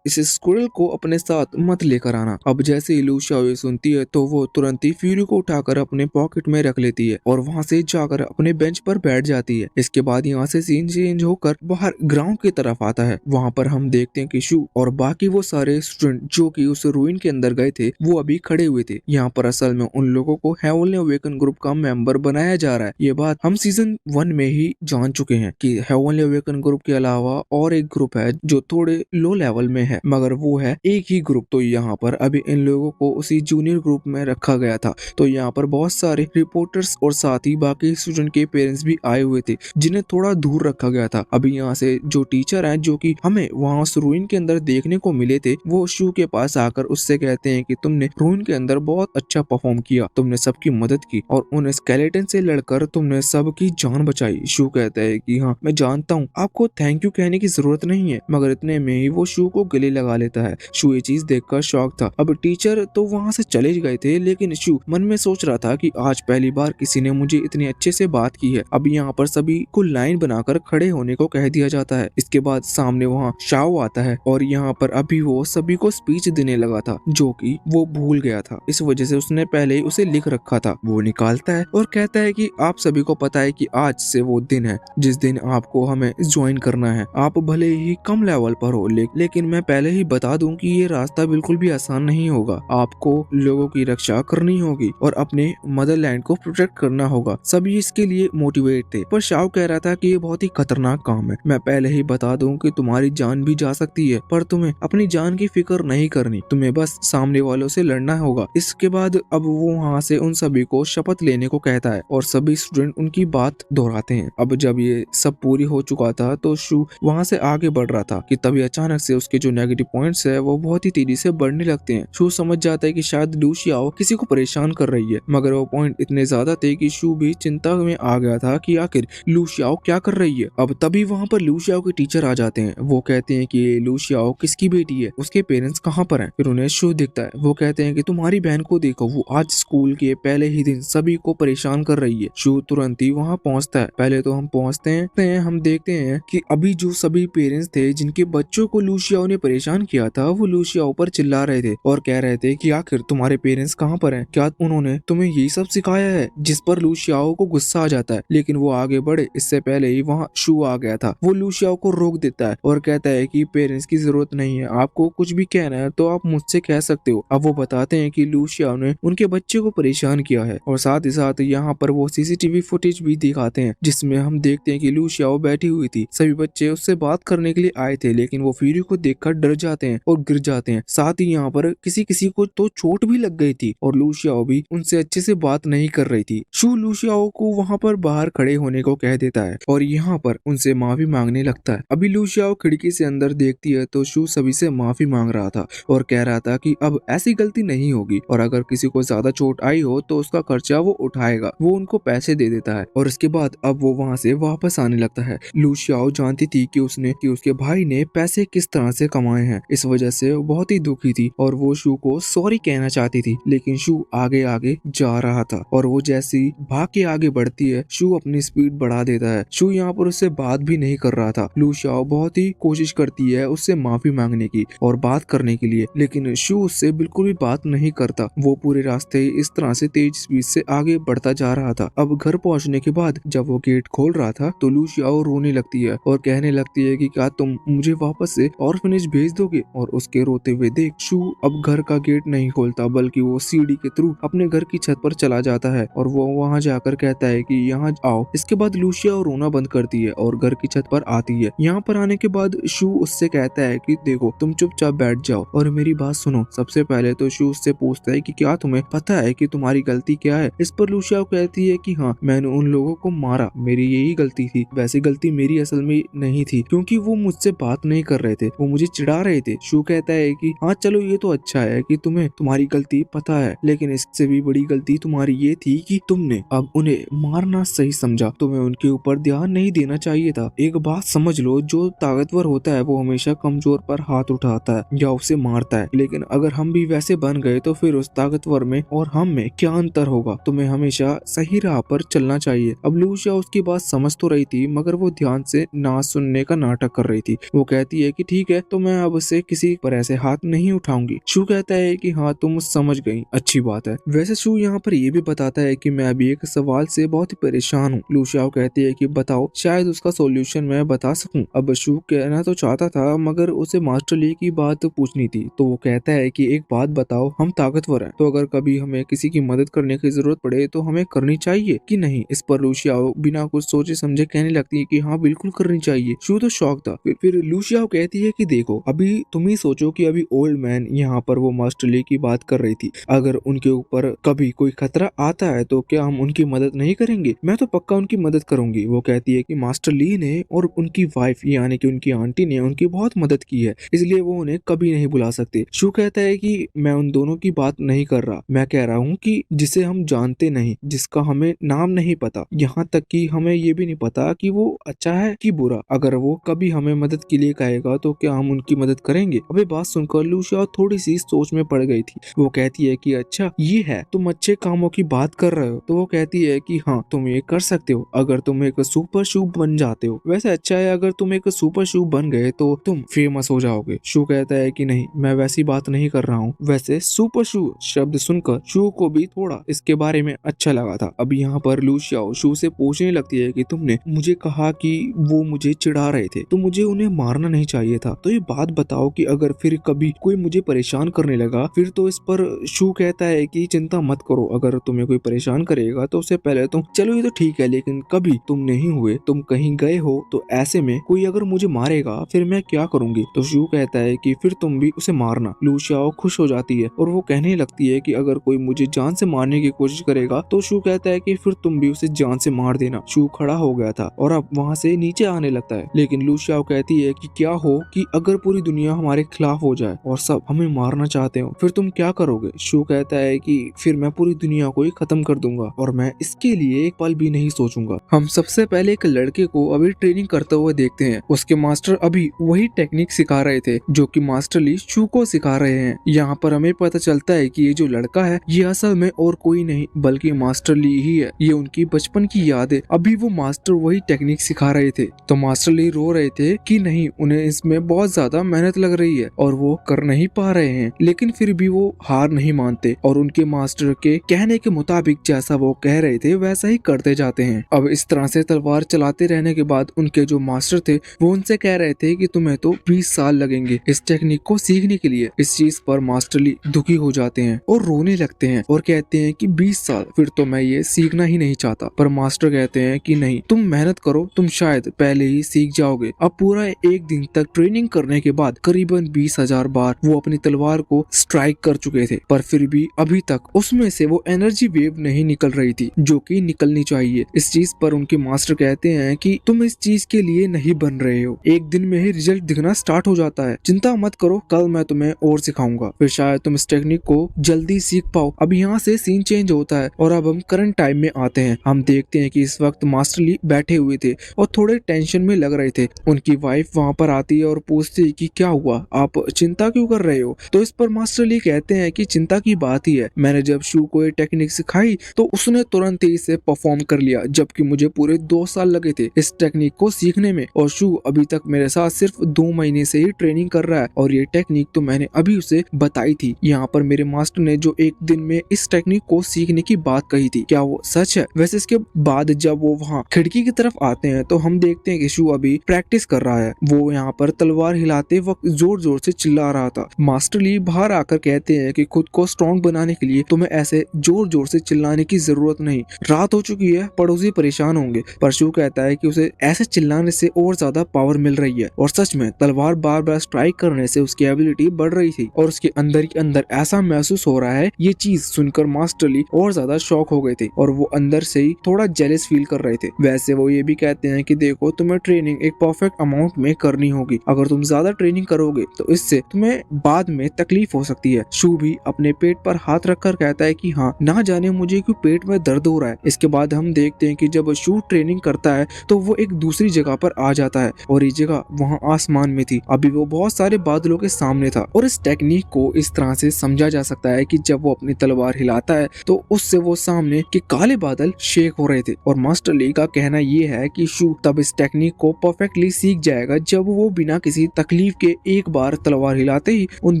स्क्विरल को अपने साथ मत लेकर आना। अब जैसे ही लूशियाओ ये सुनती है तो वो तुरंत ही फ्यूरी को उठाकर अपने पॉकेट में रख लेती है और वहाँ से जाकर अपने बेंच पर बैठ जाती है। इसके बाद यहाँ से सीन चेंज होकर बाहर ग्राउंड की तरफ आता है। वहाँ पर हम देखते हैं कि शू और बाकी वो सारे स्टूडेंट जो कि उस रूइन के अंदर गए थे वो अभी खड़े हुए थे। यहाँ पर असल में उन लोगों को हेवनली अवेकन ग्रुप का मेंबर बनाया जा रहा है। ये बात हम सीजन 1 में ही जान चुके हैं कि हेवनली अवेकन ग्रुप के अलावा और एक ग्रुप है जो थोड़े लो लेवल में है, मगर वो है एक ही ग्रुप। तो यहाँ पर अभी इन लोगों को उसी जूनियर ग्रुप में रखा गया था। तो यहाँ पर बहुत सारे रिपोर्टर्स और साथ ही बाकी स्टूडेंट के पेरेंट्स भी आए हुए थे जिन्हें थोड़ा दूर रखा गया था। अभी यहाँ से जो टीचर है जो कि हमें वहाँ उस रूइन के अंदर देखने को मिले थे, वो शू के पास आकर उससे कहते हैं कि तुमने रूइन के अंदर बहुत अच्छा परफॉर्म किया, तुमने सबकी मदद की और उन स्केलेटन से लड़कर तुमने सबकी जान बचाई। शू कहता है कि हाँ, मैं जानता हूँ, आपको थैंक यू कहने की जरूरत नहीं है। मगर इतने में ही वो शू को गले लगा लेता है। शू ये चीज देखकर शॉक था। अब टीचर तो वहाँ से चले गए थे लेकिन शू मन में सोच रहा था कि आज पहली बार किसी ने मुझे इतने अच्छे से बात की है। अब यहाँ पर सभी को लाइन बनाकर खड़े होने को कह दिया जाता है। इसके बाद सामने वहाँ शाओ आता है और यहाँ पर अभी वो सभी को स्पीच देने लगा था जो कि वो भूल गया था। इस वजह से उसने पहले ही उसे लिख रखा था। वो निकालता है और कहता है कि आप सभी को पता है कि आज से वो दिन है जिस दिन आपको हमें ज्वाइन करना है। आप भले ही कम लेवल पर हो लेकिन मैं पहले ही बता दूं कि ये रास्ता बिल्कुल भी आसान नहीं होगा। आपको लोगों की रक्षा करनी होगी और अपने मदरलैंड को प्रोटेक्ट करना होगा। सभी इसके लिए मोटिवेट थे, पर शाओ कह रहा था कि ये बहुत ही खतरनाक काम है। मैं पहले ही बता दूं कि तुम्हारी जान भी जा सकती है, पर तुम्हें अपनी जान की फिक्र नहीं करनी, तुम्हें बस सामने वालों से लड़ना होगा। इसके बाद अब वो वहाँ से उन सभी को शपथ लेने को कहता है और सभी स्टूडेंट उनकी बात दोहराते हैं। अब जब ये सब पूरी हो चुका था तो शू वहाँ से आगे बढ़ रहा था कि तभी अचानक से उसके जो नेगेटिव पॉइंट्स है वो बहुत ही तेजी से बढ़ने लगते हैं। शू समझ जाता है कि शायद लूशियाओ किसी को परेशान कर रही है, मगर वो पॉइंट इतने ज्यादा थे कि शू भी चिंता में आ गया था कि आखिर लूशियाओ क्या कर रही है। अब तभी वहाँ पर लूशियाओ के टीचर आ जाते हैं। वो कहते हैं कि लूशियाओ किसकी बेटी है, उसके पेरेंट्स कहाँ पर हैं। फिर उन्हें शू दिखता है। वो कहते हैं कि तुम्हारी बहन को देखो, वो आज स्कूल के पहले ही दिन सभी को परेशान कर रही है। शू तुरंत ही वहाँ पहुँचता है। पहले तो हम पहुँचते हैं, हम देखते हैं कि अभी जो सभी पेरेंट्स थे जिनके बच्चों को लूशियाओ ने परेशान किया था वो लूशियाओ पर चिल्ला रहे थे और कह रहे थे कि आखिर तुम्हारे पेरेंट्स कहाँ पर हैं, क्या उन्होंने तुम्हें यही सब सिखाया है। जिस पर लूशियाओ को गुस्सा आ जाता है, लेकिन वो आगे बढ़े इससे पहले ही वहाँ शू आ गया था। वो लूशियाओ को रोक देता है और कहता है कि पेरेंट्स की जरूरत नहीं है, आपको कुछ भी कहना है तो आप मुझसे कह सकते हो। अब वो बताते हैं कि लूशियाओ ने उनके बच्चे को परेशान किया है और साथ ही साथ यहाँ पर वो सीसीटीवी फुटेज भी दिखाते हैं जिसमें हम देखते हैं कि लूशियाओ बैठी हुई थी। सभी बच्चे उससे बात करने के लिए आए थे लेकिन वो फ्यूरी को देखकर डर जाते हैं और गिर जाते हैं। साथ ही यहाँ पर किसी को तो चोट भी लग गई थी और लूशियाओ भी उनसे अच्छे से बात नहीं कर रही थी। शू लूशियाओ को वहाँ पर बाहर खड़े होने को कह देता है और यहाँ पर उनसे माफी मांगने लगता है। अभी लूशियाओ खिड़की से अंदर देखती है तो शू सभी से माफी मांग रहा था और कह रहा था कि अब ऐसी गलती नहीं होगी और अगर किसी को ज्यादा चोट आई हो तो उसका खर्चा वो उठाएगा। वो उनको पैसे दे देता है और इसके बाद अब वो वहाँ से वापस आने लगता है। लूशियाओ जानती थी कि उसके भाई ने पैसे किस तरह से कमाए हैं, इस वजह से वो बहुत ही दुखी थी और वो शू को सॉरी कहना चाहती थी, लेकिन शू आगे आगे जा रहा था और वो जैसी भाग के आगे बढ़ती है शू अपनी स्पीड बढ़ा देता है। शू यहाँ पर उससे बात भी नहीं कर रहा था। लूशियाओ बहुत ही कोशिश करती है उससे माफी मांगने की और बात करने के लिए, लेकिन शू उससे बिल्कुल भी बात नहीं करता। वो पूरे रास्ते इस तरह से तेज स्पीड से आगे बढ़ता जा रहा था। अब घर पहुंचने के बाद जब वो गेट खोल रहा था था तो लू शियाओ रोने लगती है और कहने लगती है कि क्या तुम मुझे वापस से ऑर्फनेज भेज दोगे। और उसके रोते हुए देख शू अब घर का गेट नहीं खोलता बल्कि वो सीढ़ी के थ्रू अपने घर की छत पर चला जाता है और वो वहाँ जाकर कहता है कि यहाँ आओ। इसके बाद लूशिया रोना बंद करती है और घर की छत पर आती है। यहाँ पर आने के बाद शू उससे कहता है कि देखो तुम चुपचाप बैठ जाओ और मेरी बात सुनो। सबसे पहले तो शू उससे पूछता है कि क्या तुम्हें पता है कि तुम्हारी गलती क्या है। इस पर लूशिया कहती है कि हाँ, मैंने उन लोगों को मारा, मेरी यही गलती थी। वैसे गलती मेरी असल में नहीं थी क्योंकि वो मुझसे बात नहीं कर रहे थे, वो मुझे चिढ़ा रहे थे। शू कहता है कि हाँ चलो ये तो अच्छा है कि तुम्हें तुम्हारी गलती पता है, लेकिन इससे भी बड़ी गलती तुम्हारी ये थी कि तुमने अब उन्हें मारना सही समझा। तुम्हें उनके ऊपर ध्यान नहीं देना चाहिए था। एक बात समझ लो, जो ताकतवर होता है वो हमेशा कमजोर पर हाथ उठाता है या उसे मारता है, लेकिन अगर हम भी वैसे बन गए तो फिर उस ताकतवर में और हम में क्या अंतर होगा। तुम्हें हमेशा सही राह पर चलना चाहिए। अब लूशिया उसकी बात समझ तो रही थी मगर वो ध्यान से ना सुनने का नाटक कर रही थी। वो कहती है कि ठीक है, तो मैं अब से किसी पर ऐसे हाथ नहीं उठाऊंगी। शू कहता है कि हाँ तुम समझ गई, अच्छी बात है। वैसे शू यहाँ पर ये भी बताता है कि मैं अभी एक सवाल से बहुत ही परेशान हूँ। लूशिया कहती है कि बताओ, शायद उसका सॉल्यूशन मैं बता सकूं। अब शू कहना तो चाहता था मगर उसे मास्टर ली की बात पूछनी थी, तो वो कहता है कि एक बात बताओ, हम ताकतवर हैं तो अगर कभी हमें किसी की मदद करने की जरूरत पड़े तो हमें करनी चाहिए कि नहीं। इस पर लूशिया बिना कुछ सोचे समझे कहने लगती है कि हाँ बिल्कुल करनी चाहिए। शू तो शौक था। फिर लूशिया कहती है कि देखो, अभी तुम ही सोचो कि अभी ओल्ड मैन यहाँ पर वो मास्टर ली की बात कर रही थी, अगर उनके ऊपर कभी कोई खतरा आता है तो क्या हम उनकी मदद नहीं करेंगे? मैं तो पक्का उनकी मदद करूंगी। वो कहती है कि मास्टर ली ने और उनकी वाइफ यानी कि उनकी आंटी ने उनकी बहुत मदद की है, इसलिए वो उन्हें कभी नहीं बुला सकते। शू कहता है कि मैं उन दोनों की बात नहीं कर रहा, मैं कह रहा हूँ कि जिसे हम जानते नहीं, जिसका हमें नाम नहीं पता, यहाँ तक कि हमें ये भी नहीं पता कि वो अच्छा है कि बुरा। अगर वो कभी हमें मदद के लिए कहेगा तो क्या हम उनकी मदद करेंगे? अबे बात सुनकर लूशिया थोड़ी सी सोच में पड़ गई थी। वो कहती है कि अच्छा ये है, तुम अच्छे कामों की बात कर रहे हो। तो वो कहती है कि हाँ तुम ये कर सकते हो अगर तुम एक सुपर शू बन जाते हो। वैसे अच्छा है, अगर तुम एक सुपर शू बन गए तो तुम फेमस हो जाओगे। शू कहता है कि नहीं, मैं वैसी बात नहीं कर रहा हूँ। वैसे सुपर शू शब्द सुनकर शू को भी थोड़ा इसके बारे में अच्छा लगा था। अब यहाँ पर लूशिया शू से पूछने लगती है कि तुमने मुझे कहा कि वो मुझे चिढ़ा रहे थे तो मुझे उन्हें मारना नहीं चाहिए था, तो ये बात बताओ कि अगर फिर कभी कोई मुझे परेशान करने लगा फिर? तो इस पर शू कहता है कि चिंता मत करो, अगर तुम्हें कोई परेशान करेगा तो उससे पहले तुम चलो ये तो ठीक है, लेकिन कभी तुम नहीं हुए, तुम कहीं गए हो तो ऐसे में कोई अगर मुझे मारेगा फिर मैं क्या करूंगी? तो शू कहता है कि फिर तुम भी उसे मारना। लूशिया खुश हो जाती है और वो कहने लगती है कि अगर कोई मुझे जान से मारने की कोशिश करेगा तो शू कहता है कि फिर तुम भी उसे जान से मार देना। शू खड़ा हो गया था और अब वहाँ से नीचे आने लगता है, लेकिन लूशिया कहती है कि क्या हो कि अगर पूरी दुनिया हमारे खिलाफ हो जाए और सब हमें मारना चाहते हो, फिर तुम क्या करोगे? शू कहता है कि फिर मैं पूरी दुनिया को ही खत्म कर दूंगा और मैं इसके लिए एक पल भी नहीं सोचूंगा। हम सबसे पहले एक लड़के को अभी ट्रेनिंग करते हुए देखते हैं। उसके मास्टर अभी वही टेक्निक सिखा रहे थे जो कि मास्टर ली शू को सिखा रहे हैं। यहाँ पर हमें पता चलता है कि ये जो लड़का है ये असल में और कोई नहीं बल्कि मास्टर ली ही है। ये उनकी बचपन की याद है। अभी वो मास्टर वही टेक्निक सिखा रहे थे तो मास्टर ली रो रहे थे कि नहीं, उन्हें इसमें बहुत ज्यादा मेहनत लग रही है और वो कर नहीं पा रहे हैं, लेकिन फिर भी वो हार नहीं मानते और उनके मास्टर के कहने के मुताबिक जैसा वो कह रहे थे वैसा ही करते जाते हैं। अब इस तरह से तलवार चलाते रहने के बाद उनके जो मास्टर थे वो उनसे कह रहे थे कि तुम्हें तो 20 साल लगेंगे इस टेक्निक को सीखने के लिए। इस चीज पर मास्टर ली दुखी हो जाते हैं और रोने लगते हैं और कहते हैं कि 20 साल, फिर तो मैं ये सीखना ही नहीं चाहता। पर मास्टर कहते हैं कि नहीं, तुम मेहनत करो, तुम शायद पहले ही सीख जाओगे। अब पूरा एक दिन तक ट्रेनिंग करने के बाद करीबन 20,000 बार वो अपनी तलवार को स्ट्राइक कर चुके थे, पर फिर भी अभी तक उसमें से वो एनर्जी वेव नहीं निकल रही थी जो कि निकलनी चाहिए। इस चीज पर उनके मास्टर कहते हैं कि तुम इस चीज के लिए नहीं बन रहे हो, एक दिन में ही रिजल्ट दिखना स्टार्ट हो जाता है, चिंता मत करो, कल मैं तुम्हें और सिखाऊंगा, फिर शायद तुम इस टेक्निक को जल्दी सीख पाओ। अब यहाँ से सीन चेंज होता है और अब हम करंट टाइम में आते हैं। हम देखते हैं कि इस वक्त मास्टर ली बैठे हुए थे और थोड़े टेंशन में लग रहे थे। उनकी वाइफ वहाँ पर आती है और पूछती है कि क्या हुआ, आप चिंता क्यों कर रहे हो? तो इस पर मास्टर ली कहते हैं कि चिंता की बात ही है, मैंने जब शू को ये टेक्निक सिखाई तो उसने तुरंत ही इसे परफॉर्म कर लिया, जबकि मुझे पूरे 2 साल लगे थे इस टेक्निक को सीखने में और शू अभी तक मेरे साथ सिर्फ 2 महीने से ही ट्रेनिंग कर रहा है और ये टेक्निक तो मैंने अभी उसे बताई थी। यहाँ पर मेरे मास्टर ने जो एक दिन में इस टेक्निक को सीखने की बात कही थी, क्या वो सच है? वैसे इसके बाद जब वो वहाँ खिड़की खिड़की की तरफ आते हैं तो हम देखते हैं कि शू अभी प्रैक्टिस कर रहा है। वो यहाँ पर तलवार हिलाते वक्त जोर जोर से चिल्ला रहा था। मास्टर ली बाहर आकर कहते हैं कि खुद को स्ट्रॉन्ग बनाने के लिए तुम्हें ऐसे जोर जोर से चिल्लाने की जरूरत नहीं, रात हो चुकी है, पड़ोसी परेशान होंगे। पर शू कहता है कि उसे ऐसे चिल्लाने से और ज्यादा पावर मिल रही है, और सच में तलवार बार बार स्ट्राइक करने से उसकी एबिलिटी बढ़ रही थी और उसके अंदर ही अंदर ऐसा महसूस हो रहा है। ये चीज सुनकर मास्टर ली और ज्यादा शॉक हो गए थे और वो अंदर से ही थोड़ा जेलस फील कर रहे थे। वैसे वो ये भी कहते हैं कि देखो, तुम्हें ट्रेनिंग एक परफेक्ट अमाउंट में करनी होगी। अगर तुम ज्यादा ट्रेनिंग करोगे तो इससे तुम्हें बाद में तकलीफ हो सकती है। शू भी अपने पेट पर हाथ रखकर कहता है कि हाँ, ना जाने मुझे क्यों पेट में दर्द हो रहा है। इसके बाद हम देखते हैं कि जब शू ट्रेनिंग करता है तो वो एक दूसरी जगह पर आ जाता है और ये जगह वहाँ आसमान में थी। अभी वो बहुत सारे बादलों के सामने था और इस टेक्निक को इस तरह से समझा जा सकता है कि जब वो अपनी तलवार हिलाता है तो उससे वो सामने के काले बादल शेक हो रहे थे। और मास्टर ली का कहना ये है कि शू तब इस टेक्निक को परफेक्टली सीख जाएगा जब वो बिना किसी तकलीफ के एक बार तलवार हिलाते ही उन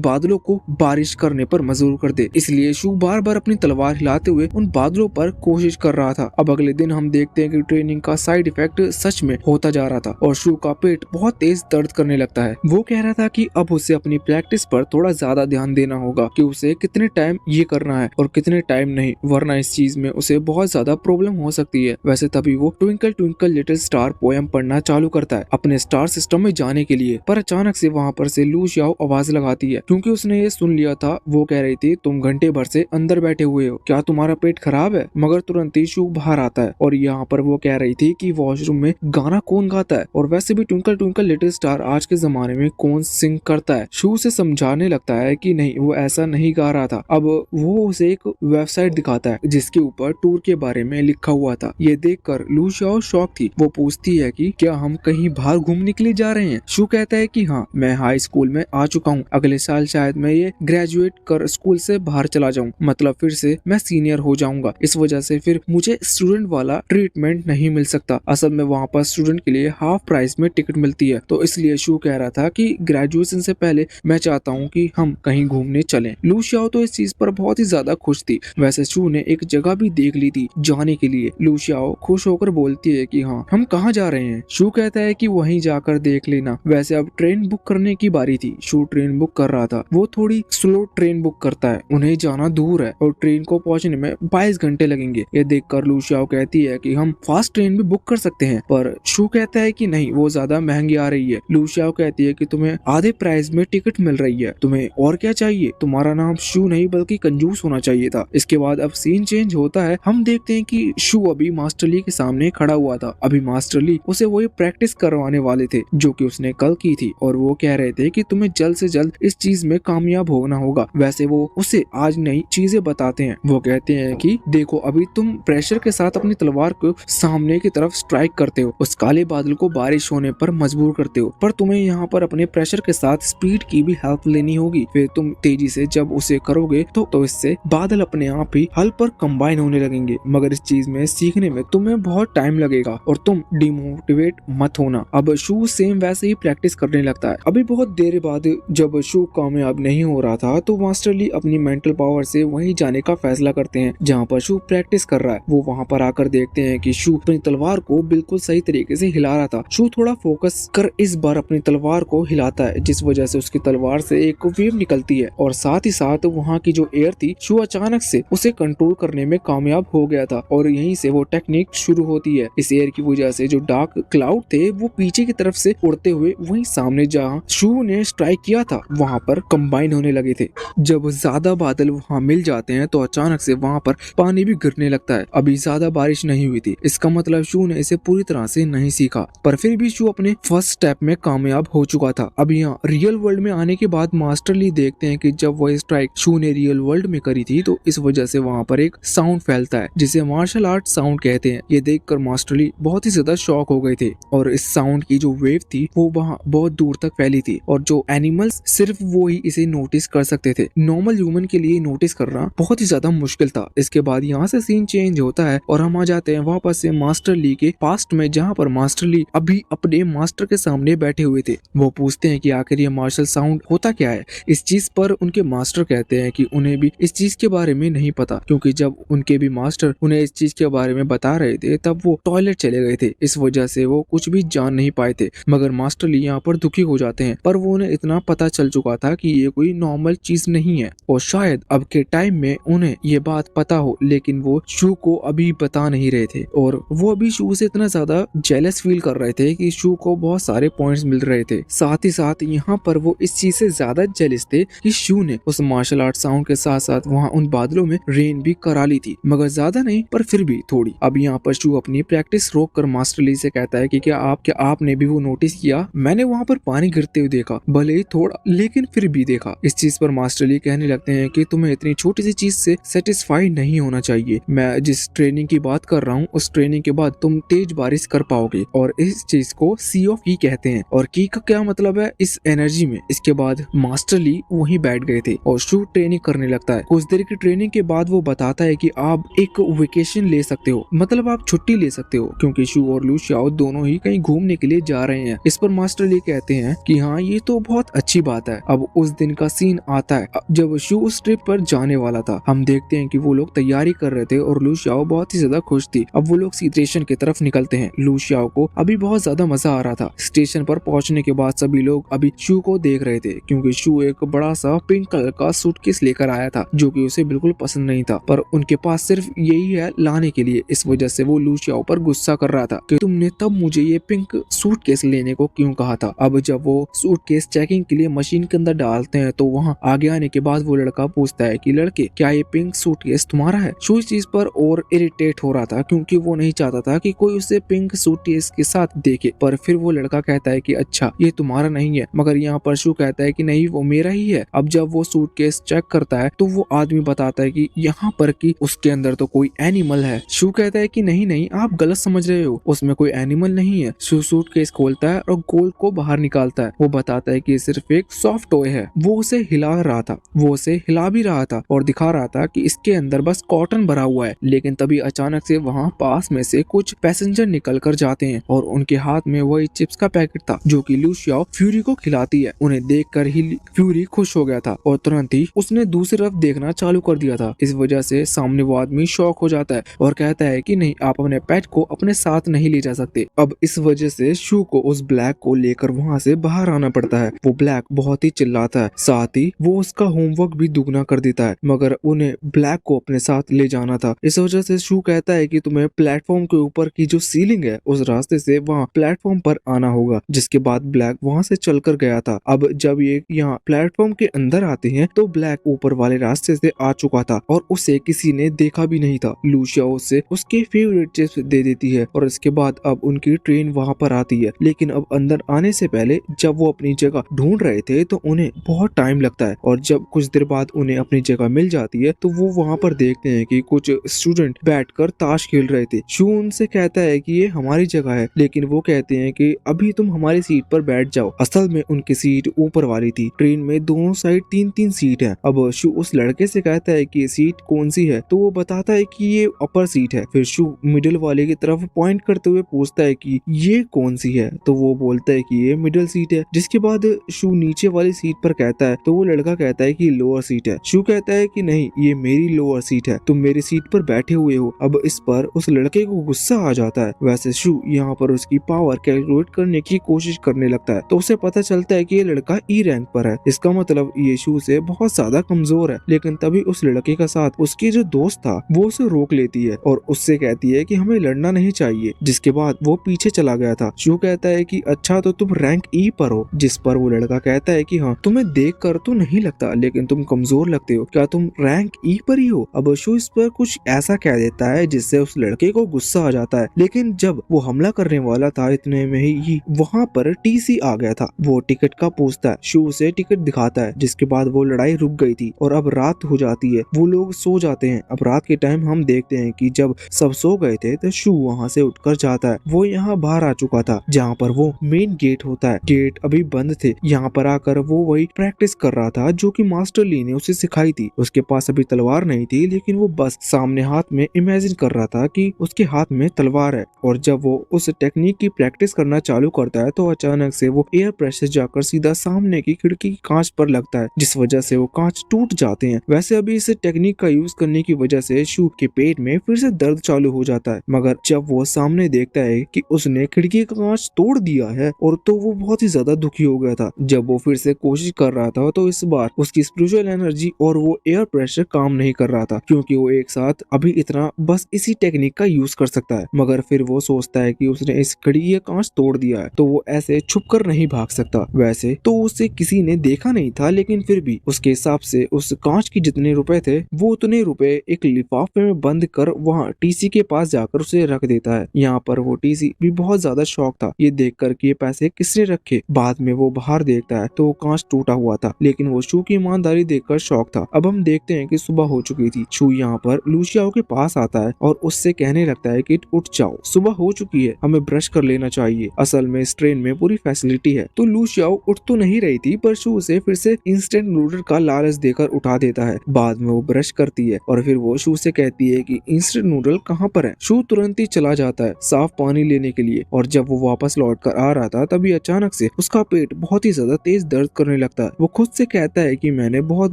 बादलों को बारिश करने पर मजबूर कर दे। इसलिए शू बार बार अपनी तलवार हिलाते हुए उन बादलों पर कोशिश कर रहा था। अब अगले दिन हम देखते हैं कि ट्रेनिंग का साइड इफेक्ट सच में होता जा रहा था और शू का पेट बहुत तेज दर्द करने लगता है। वो कह रहा था कि अब उसे अपनी प्रैक्टिस पर थोड़ा ज्यादा ध्यान देना होगा कि उसे कितने टाइम ये करना है और कितने टाइम नहीं, वरना इस चीज में उसे बहुत ज्यादा प्रॉब्लम हो सकती है। वैसे तभी वो twinkle twinkle little star poem पढ़ना चालू करता है अपने स्टार सिस्टम में जाने के लिए। पर अचानक से वहाँ पर से लू शाओ आवाज लगाती है क्योंकि उसने ये सुन लिया था। वो कह रही थी, तुम घंटे भर से अंदर बैठे हुए हो, क्या तुम्हारा पेट खराब है? मगर तुरंत ही शू बाहर आता है और यहाँ पर वो कह रही थी कि वॉशरूम में गाना कौन गाता है और वैसे भी ट्विंकल ट्विंकल लिटिल स्टार आज के जमाने में कौन सिंग करता है। शू से समझाने लगता है कि नहीं, वो ऐसा नहीं गा रहा था। अब वो उसे एक वेबसाइट दिखाता है जिसके ऊपर टूर के बारे में लिखा हुआ था। ये देखकर लू शाओ शॉक थी। वो पूछती है कि क्या हम कहीं बाहर घूमने के लिए जा रहे हैं? शू कहता है कि हाँ, मैं हाई स्कूल में आ चुका हूँ, अगले साल शायद मैं ये ग्रेजुएट कर स्कूल से बाहर चला जाऊँ, मतलब फिर से मैं सीनियर हो जाऊंगा। इस वजह से फिर मुझे स्टूडेंट वाला ट्रीटमेंट नहीं मिल सकता। असल में वहाँ पर स्टूडेंट के लिए हाफ प्राइस में टिकट मिलती है, तो इसलिए शू कह रहा था कि ग्रेजुएशन से पहले मैं चाहता हूँ कि हम कहीं घूमने चलें। लू शाओ तो इस चीज पर बहुत ही ज्यादा खुश थी। वैसे शू ने एक जगह भी देख ली थी जाने के लिए। लू शाओ खुश होकर बोलती है कि हाँ, हम कहाँ जा रहे हैं? शू कहता है कि वहीं जाकर देख लेना। वैसे अब ट्रेन बुक करने की बारी थी। शू ट्रेन बुक कर रहा था। वो थोड़ी स्लो ट्रेन बुक करता है, उन्हें जाना दूर है और ट्रेन को पहुंचने में 22 घंटे लगेंगे। ये देखकर लू शाओ कहती है कि हम फास्ट ट्रेन भी बुक कर सकते हैं, पर शू कहता है कि नहीं, वो ज्यादा महंगी आ रही है। लू शाओ कहती है कि तुम्हें आधे प्राइस में टिकट मिल रही है, तुम्हें और क्या चाहिए? तुम्हारा नाम शू नहीं बल्कि कंजूस होना चाहिए था। इसके बाद अब सीन चेंज होता है। हम देखते हैं कि शू अभी मास्टर ली के सामने खड़ा हुआ था। अभी मास्टर ली उसे वही प्रैक्टिस करवाने वाले थे जो कि उसने कल की थी और वो कह रहे थे कि तुम्हें जल्द से जल्द इस चीज में कामयाब होना होगा। वैसे वो उसे आज नई चीजें बताते हैं। वो कहते हैं कि देखो, अभी तुम प्रेशर के साथ अपनी तलवार को सामने की तरफ स्ट्राइक करते हो, उस काले बादल को बारिश होने पर मजबूर करते हो, पर तुम्हें यहाँ पर अपने प्रेशर के साथ स्पीड की भी हेल्प लेनी होगी। फिर तुम तेजी से जब उसे करोगे तो इससे बादल अपने आप ही हल पर कंबाइन होने लगेंगे। मगर इस चीज में सीखने में तुम्हें बहुत टाइम लगेगा और तुम डिमोटिवेट मत होना। अब शू सेम वैसे ही प्रैक्टिस करने लगता है। अभी बहुत देर बाद जब शू कामयाब नहीं हो रहा था तो मास्टर ली अपनी मेंटल पावर से वहीं जाने का फैसला करते हैं जहाँ पर शू प्रैक्टिस कर रहा है। वो वहाँ पर आकर देखते हैं कि शू अपनी तलवार को बिल्कुल सही तरीके से हिला रहा था। शू थोड़ा फोकस कर इस बार अपनी तलवार को हिलाता है, जिस वजह से उसकी तलवार से एक वेव निकलती है और साथ ही साथ वहाँ की जो एयर थी, शू अचानक से उसे कंट्रोल करने में कामयाब हो गया था और यहीं से वो टेक्निक शुरू होती है। इस एयर की वजह से जो डार्क क्लाउड थे वो पीछे की तरफ से उड़ते हुए वहीं सामने जहाँ शू ने स्ट्राइक किया था वहाँ पर कंबाइन होने लगे थे। जब ज्यादा बादल वहाँ मिल जाते हैं तो अचानक से वहाँ पर पानी भी गिरने लगता है। अभी ज्यादा बारिश नहीं हुई थी, इसका मतलब शू ने इसे पूरी तरह से नहीं सीखा, पर फिर भी शू अपने फर्स्ट स्टेप में कामयाब हो चुका था। अब यहाँ रियल वर्ल्ड में आने के बाद मास्टर ली देखते हैं कि जब वो स्ट्राइक शू ने रियल वर्ल्ड में करी थी तो इस वजह से वहाँ पर एक साउंड फैलता है जिसे मार्शल आर्ट साउंड कहते हैं। ये देखकर मास्टर ली बहुत ही ज्यादा शॉक हो गए थे और इस साउंड की जो वेव थी वो वहाँ बहुत दूर तक फैली थी और जो एनिमल्स सिर्फ वो ही इसे नोटिस कर सकते थे। नॉर्मल ह्यूमन के लिए नोटिस करना बहुत ही ज्यादा मुश्किल था। इसके बाद यहाँ से सीन चेंज होता है और हम आ जाते हैं वापस से मास्टर ली के पास्ट में, जहाँ पर मास्टर ली अभी अपने मास्टर के सामने बैठे हुए थे। वो पूछते हैं कि आखिर ये मार्शल साउंड होता क्या है। इस चीज पर उनके मास्टर कहते हैं कि उन्हें भी इस चीज के बारे में नहीं पता, क्योंकि जब उनके भी मास्टर उन्हें इस चीज के बारे में बता रहे थे तब वो वो टॉयलेट चले गए थे, इस वजह से वो कुछ भी जान नहीं पाए थे। मगर मास्टर ली यहाँ पर दुखी हो जाते हैं, पर वो उन्हें इतना पता चल चुका था कि ये कोई नॉर्मल चीज नहीं है और शायद अब के टाइम में उन्हें ये बात पता हो, लेकिन वो शू को अभी बता नहीं रहे थे। और वो अभी शू से इतना ज्यादा जेलस फील कर रहे थे कि शू को बहुत सारे पॉइंट्स मिल रहे थे। साथ ही साथ यहाँ पर वो इस चीज से ज्यादा जेलस थे कि शू ने उस मार्शल आर्ट साउंड के साथ साथ वहाँ उन बादलों में रेन भी करा ली थी, मगर ज्यादा नहीं पर फिर भी थोड़ी। अब यहाँ पर शू अपनी प्रैक्टिस रोक कर मास्टर ली से कहता है कि क्या आपने भी वो नोटिस किया, मैंने वहाँ पर पानी गिरते हुए देखा, भले ही थोड़ा लेकिन फिर भी देखा। इस चीज पर मास्टर ली कहने लगते हैं कि तुम्हें इतनी छोटी सी चीज से सेटिस्फाइड नहीं होना चाहिए। मैं जिस ट्रेनिंग की बात कर रहा हूँ उस ट्रेनिंग के बाद तुम तेज बारिश कर पाओगे, और इस चीज को सी ऑफ की कहते हैं। और की का क्या मतलब है इस एनर्जी में। इसके बाद मास्टर ली वहीं बैठ गए थे और शू ट्रेनिंग करने लगता है। कुछ देर की ट्रेनिंग के बाद वो बताता है कि आप एक वेकेशन ले सकते हो, मतलब आप छुट्टी ले सकते हो, क्योंकि शू और लू शाओ दोनों ही कहीं घूमने के लिए जा रहे हैं। इस पर मास्टर ली कहते हैं कि हाँ ये तो बहुत अच्छी बात है। अब उस दिन का सीन आता है जब शू उस ट्रिप पर जाने वाला था। हम देखते हैं कि वो लोग तैयारी कर रहे थे और लू शाओ बहुत ही ज्यादा खुश थी। अब वो लोग स्टेशन की तरफ निकलते हैं। लू शाओ को अभी बहुत ज्यादा मजा आ रहा था। स्टेशन पर पहुंचने के बाद सभी लोग अभी शू को देख रहे थे, क्योंकि शू एक बड़ा सा पिंक कलर का सूटकेस लेकर आया था जो कि उसे बिल्कुल पसंद नहीं था, पर उनके पास सिर्फ यही है लाने के लिए। इस वजह से वो लू शाओ पर गुस्सा कर रहा था कि तुमने तब मुझे ये पिंक सूटकेस लेने को क्यों कहा था। अब जब वो सूटकेस चेकिंग के लिए मशीन के अंदर डालते हैं तो वहाँ आगे आने के बाद वो लड़का पूछता है कि लड़के क्या ये पिंक सूटकेस तुम्हारा है। शू इस चीज पर और इरिटेट हो रहा था, क्योंकि वो नहीं चाहता था कि कोई उसे पिंक सूटकेस के साथ देखे। पर फिर वो लड़का कहता है कि अच्छा ये तुम्हारा नहीं है, मगर यहाँ पर शू कहता है कि नहीं वो मेरा ही है। अब जब वो सूटकेस चेक करता है तो वो आदमी बताता है कि यहाँ पर कि उसके अंदर तो कोई एनिमल है। शू कहता है कि नहीं नहीं आप गलत समझ रहे हो, उसमें कोई एनिमल नहीं है। शू सूटकेस खोलता है और गोल्ड को बाहर निकालता है। वो बताता है कि ये सिर्फ एक सॉफ्ट टॉय है। वो उसे हिला रहा था, वो उसे हिला भी रहा था और दिखा रहा था कि इसके अंदर बस कॉटन भरा हुआ है। लेकिन तभी अचानक से वहाँ पास में से कुछ पैसेंजर निकल कर जाते हैं और उनके हाथ में वही चिप्स का पैकेट था जो कि लू शाओ फ्यूरी को खिलाती है। उन्हें देखकर ही फ्यूरी खुश हो गया था और तुरंत ही उसने दूसरी तरफ देखना चालू कर दिया था। इस वजह से सामने वो आदमी शॉक हो जाता है और कहता है कि नहीं आप अपने पेट को अपने साथ नहीं ले जा सकते। अब इस वजह से शू को उस ब्लैक को लेकर वहाँ से बाहर आना पड़ता है। वो ब्लैक बहुत ही चिल्लाता है, साथ ही वो उसका होमवर्क भी दुगना कर देता है, मगर उन्हें ब्लैक को अपने साथ ले जाना था। इस वजह से शू कहता है कि तुम्हें प्लेटफॉर्म के ऊपर की जो सीलिंग है उस रास्ते से वहाँ प्लेटफॉर्म पर आना होगा, जिसके बाद ब्लैक वहाँ से चल कर गया था। अब जब ये यहाँ प्लेटफॉर्म के अंदर आते हैं तो ब्लैक ऊपर वाले रास्ते से आ चुका था और उसे किसी ने देखा भी नहीं था। लू शाओ उसे उसके फेवरेट चिप्स दे देती है और इसके बाद अब उनकी ट्रेन वहाँ पर आती है। लेकिन अब अंदर आने से पहले जब वो अपनी जगह ढूंढ रहे थे तो उन्हें बहुत टाइम लगता है, और जब कुछ देर बाद उन्हें अपनी जगह मिल जाती है तो वो वहाँ पर देखते हैं कि कुछ स्टूडेंट बैठकर ताश खेल रहे थे। शू उनसे कहता है कि ये हमारी जगह है, लेकिन वो कहते हैं कि अभी तुम हमारी सीट पर बैठ जाओ। असल में उनकी सीट ऊपर वाली थी। ट्रेन में दोनों साइड 3-3 सीट है। अब शू उस लड़के से कहता है कि ये सीट कौन सी है, तो वो बताता है कि ये अपर सीट है। फिर शू मिडिल वाले की तरफ पॉइंट करते हुए पूछता है कि ये कौन सी है, तो वो बोलता है कि ये मिडिल सीट है। जिसके बाद शू नीचे वाली सीट पर कहता है तो वो लड़का कहता है कि लोअर सीट है। शू कहता है कि नहीं ये मेरी लोअर सीट है, तुम मेरी सीट पर बैठे हुए हो। अब इस पर उस लड़के को गुस्सा आ जाता है। वैसे शू यहाँ पर उसकी पावर कैलकुलेट करने की कोशिश करने लगता है तो उसे पता चलता है कि ये लड़का ई रैंक पर है। इसका मतलब ये शू से बहुत ज्यादा कमजोर है। लेकिन तभी उस लड़के का साथ उसकी जो दोस्त था वो उसे रोक लेती है और उससे कहती है कि हमें लड़ना नहीं चाहिए। जिसके बाद वो पीछे चला गया था। शू कहता है कि अच्छा तो तुम रैंक ई पर हो। जिस पर वो लड़का कहता है कि हाँ तुम्हें देख कर तो नहीं लगता, लेकिन तुम कमजोर लगते हो, क्या तुम रैंक ई पर ही हो। अब शू इस पर कुछ ऐसा कह देता है जिससे उस लड़के को गुस्सा आ जाता है। लेकिन जब वो हमला करने वाला था इतने में ही वहाँ पर टीसी आ गया था। वो टिकट का पूछता है, शू उसे टिकट दिखाता है। जिसके बाद वो लड़ाई रुक गई थी और अब रात हो जाती है। वो लोग सो जाते हैं। अब रात के टाइम हम देखते हैं कि जब सब सो गए थे तो शू वहाँ से उठकर जाता है। वो यहाँ बाहर आ चुका था जहाँ पर वो मेन गेट होता है। गेट अभी बंद थे। यहाँ पर आकर वो वही प्रैक्टिस कर रहा था जो कि मास्टर ली ने उसे सिखाई थी। उसके पास अभी तलवार नहीं थी, लेकिन वो बस सामने हाथ में इमेजिन कर रहा था कि उसके हाथ में तलवार है। और जब वो उस टेक्निक की प्रैक्टिस करना चालू करता है तो अचानक से वो एयर प्रेशर जाकर सीधा सामने की खिड़की की कांच पर लगता है, जिस वजह से वो कांच टूट जाते हैं। वैसे अभी इस टेक्निक का यूज करने की वजह से शू के पेट में फिर से दर्द चालू हो जाता है, मगर मगर जब वो सामने देखता है कि उसने खिड़की का कांच तोड़ दिया है और तो वो बहुत ही ज्यादा दुखी हो गया था। जब वो फिर से कोशिश कर रहा था तो इस बार उसकी स्पिरिचुअल एनर्जी और वो एयर प्रेशर काम नहीं कर रहा था, क्योंकि वो एक साथ अभी इतना बस इसी टेक्निक का यूज कर सकता है। मगर फिर वो सोचता है कि उसने इस खिड़की का कांच तोड़ दिया है तो वो ऐसे छुप कर नहीं भाग सकता। वैसे तो उसे किसी ने देखा नहीं था, लेकिन फिर भी उसके हिसाब से उस कांच की जितने रुपए थे वो उतने रुपए एक लिफाफे में बंद कर वहाँ टीसी के पास जाकर उसे रख देता है। यहाँ पर वो टीसी भी बहुत ज्यादा शॉक था ये देखकर कि ये पैसे किसने रखे। बाद में वो बाहर देखता है तो कांच टूटा हुआ था, लेकिन वो शू की ईमानदारी देखकर शॉक था। अब हम देखते हैं कि सुबह हो चुकी थी। शू यहाँ पर लूसियाओ के पास आता है और उससे कहने लगता है कि उठ जाओ, सुबह हो चुकी है, हमें ब्रश कर लेना चाहिए। असल में इस ट्रेन में पूरी फैसिलिटी है। तो लूसियाओ उठ तो नहीं रही थी, पर शू उसे फिर से इंस्टेंट नूडल का लालच देकर उठा देता है। बाद में वो ब्रश करती है और फिर वो शू से कहती है कि इंस्टेंट नूडल कहाँ पर है। शू तुरंत ही चला जाता है साफ पानी लेने के लिए, और जब वो वापस लौट कर आ रहा था तभी अचानक से उसका पेट बहुत ही ज्यादा तेज दर्द करने लगता है। वो खुद से कहता है कि मैंने बहुत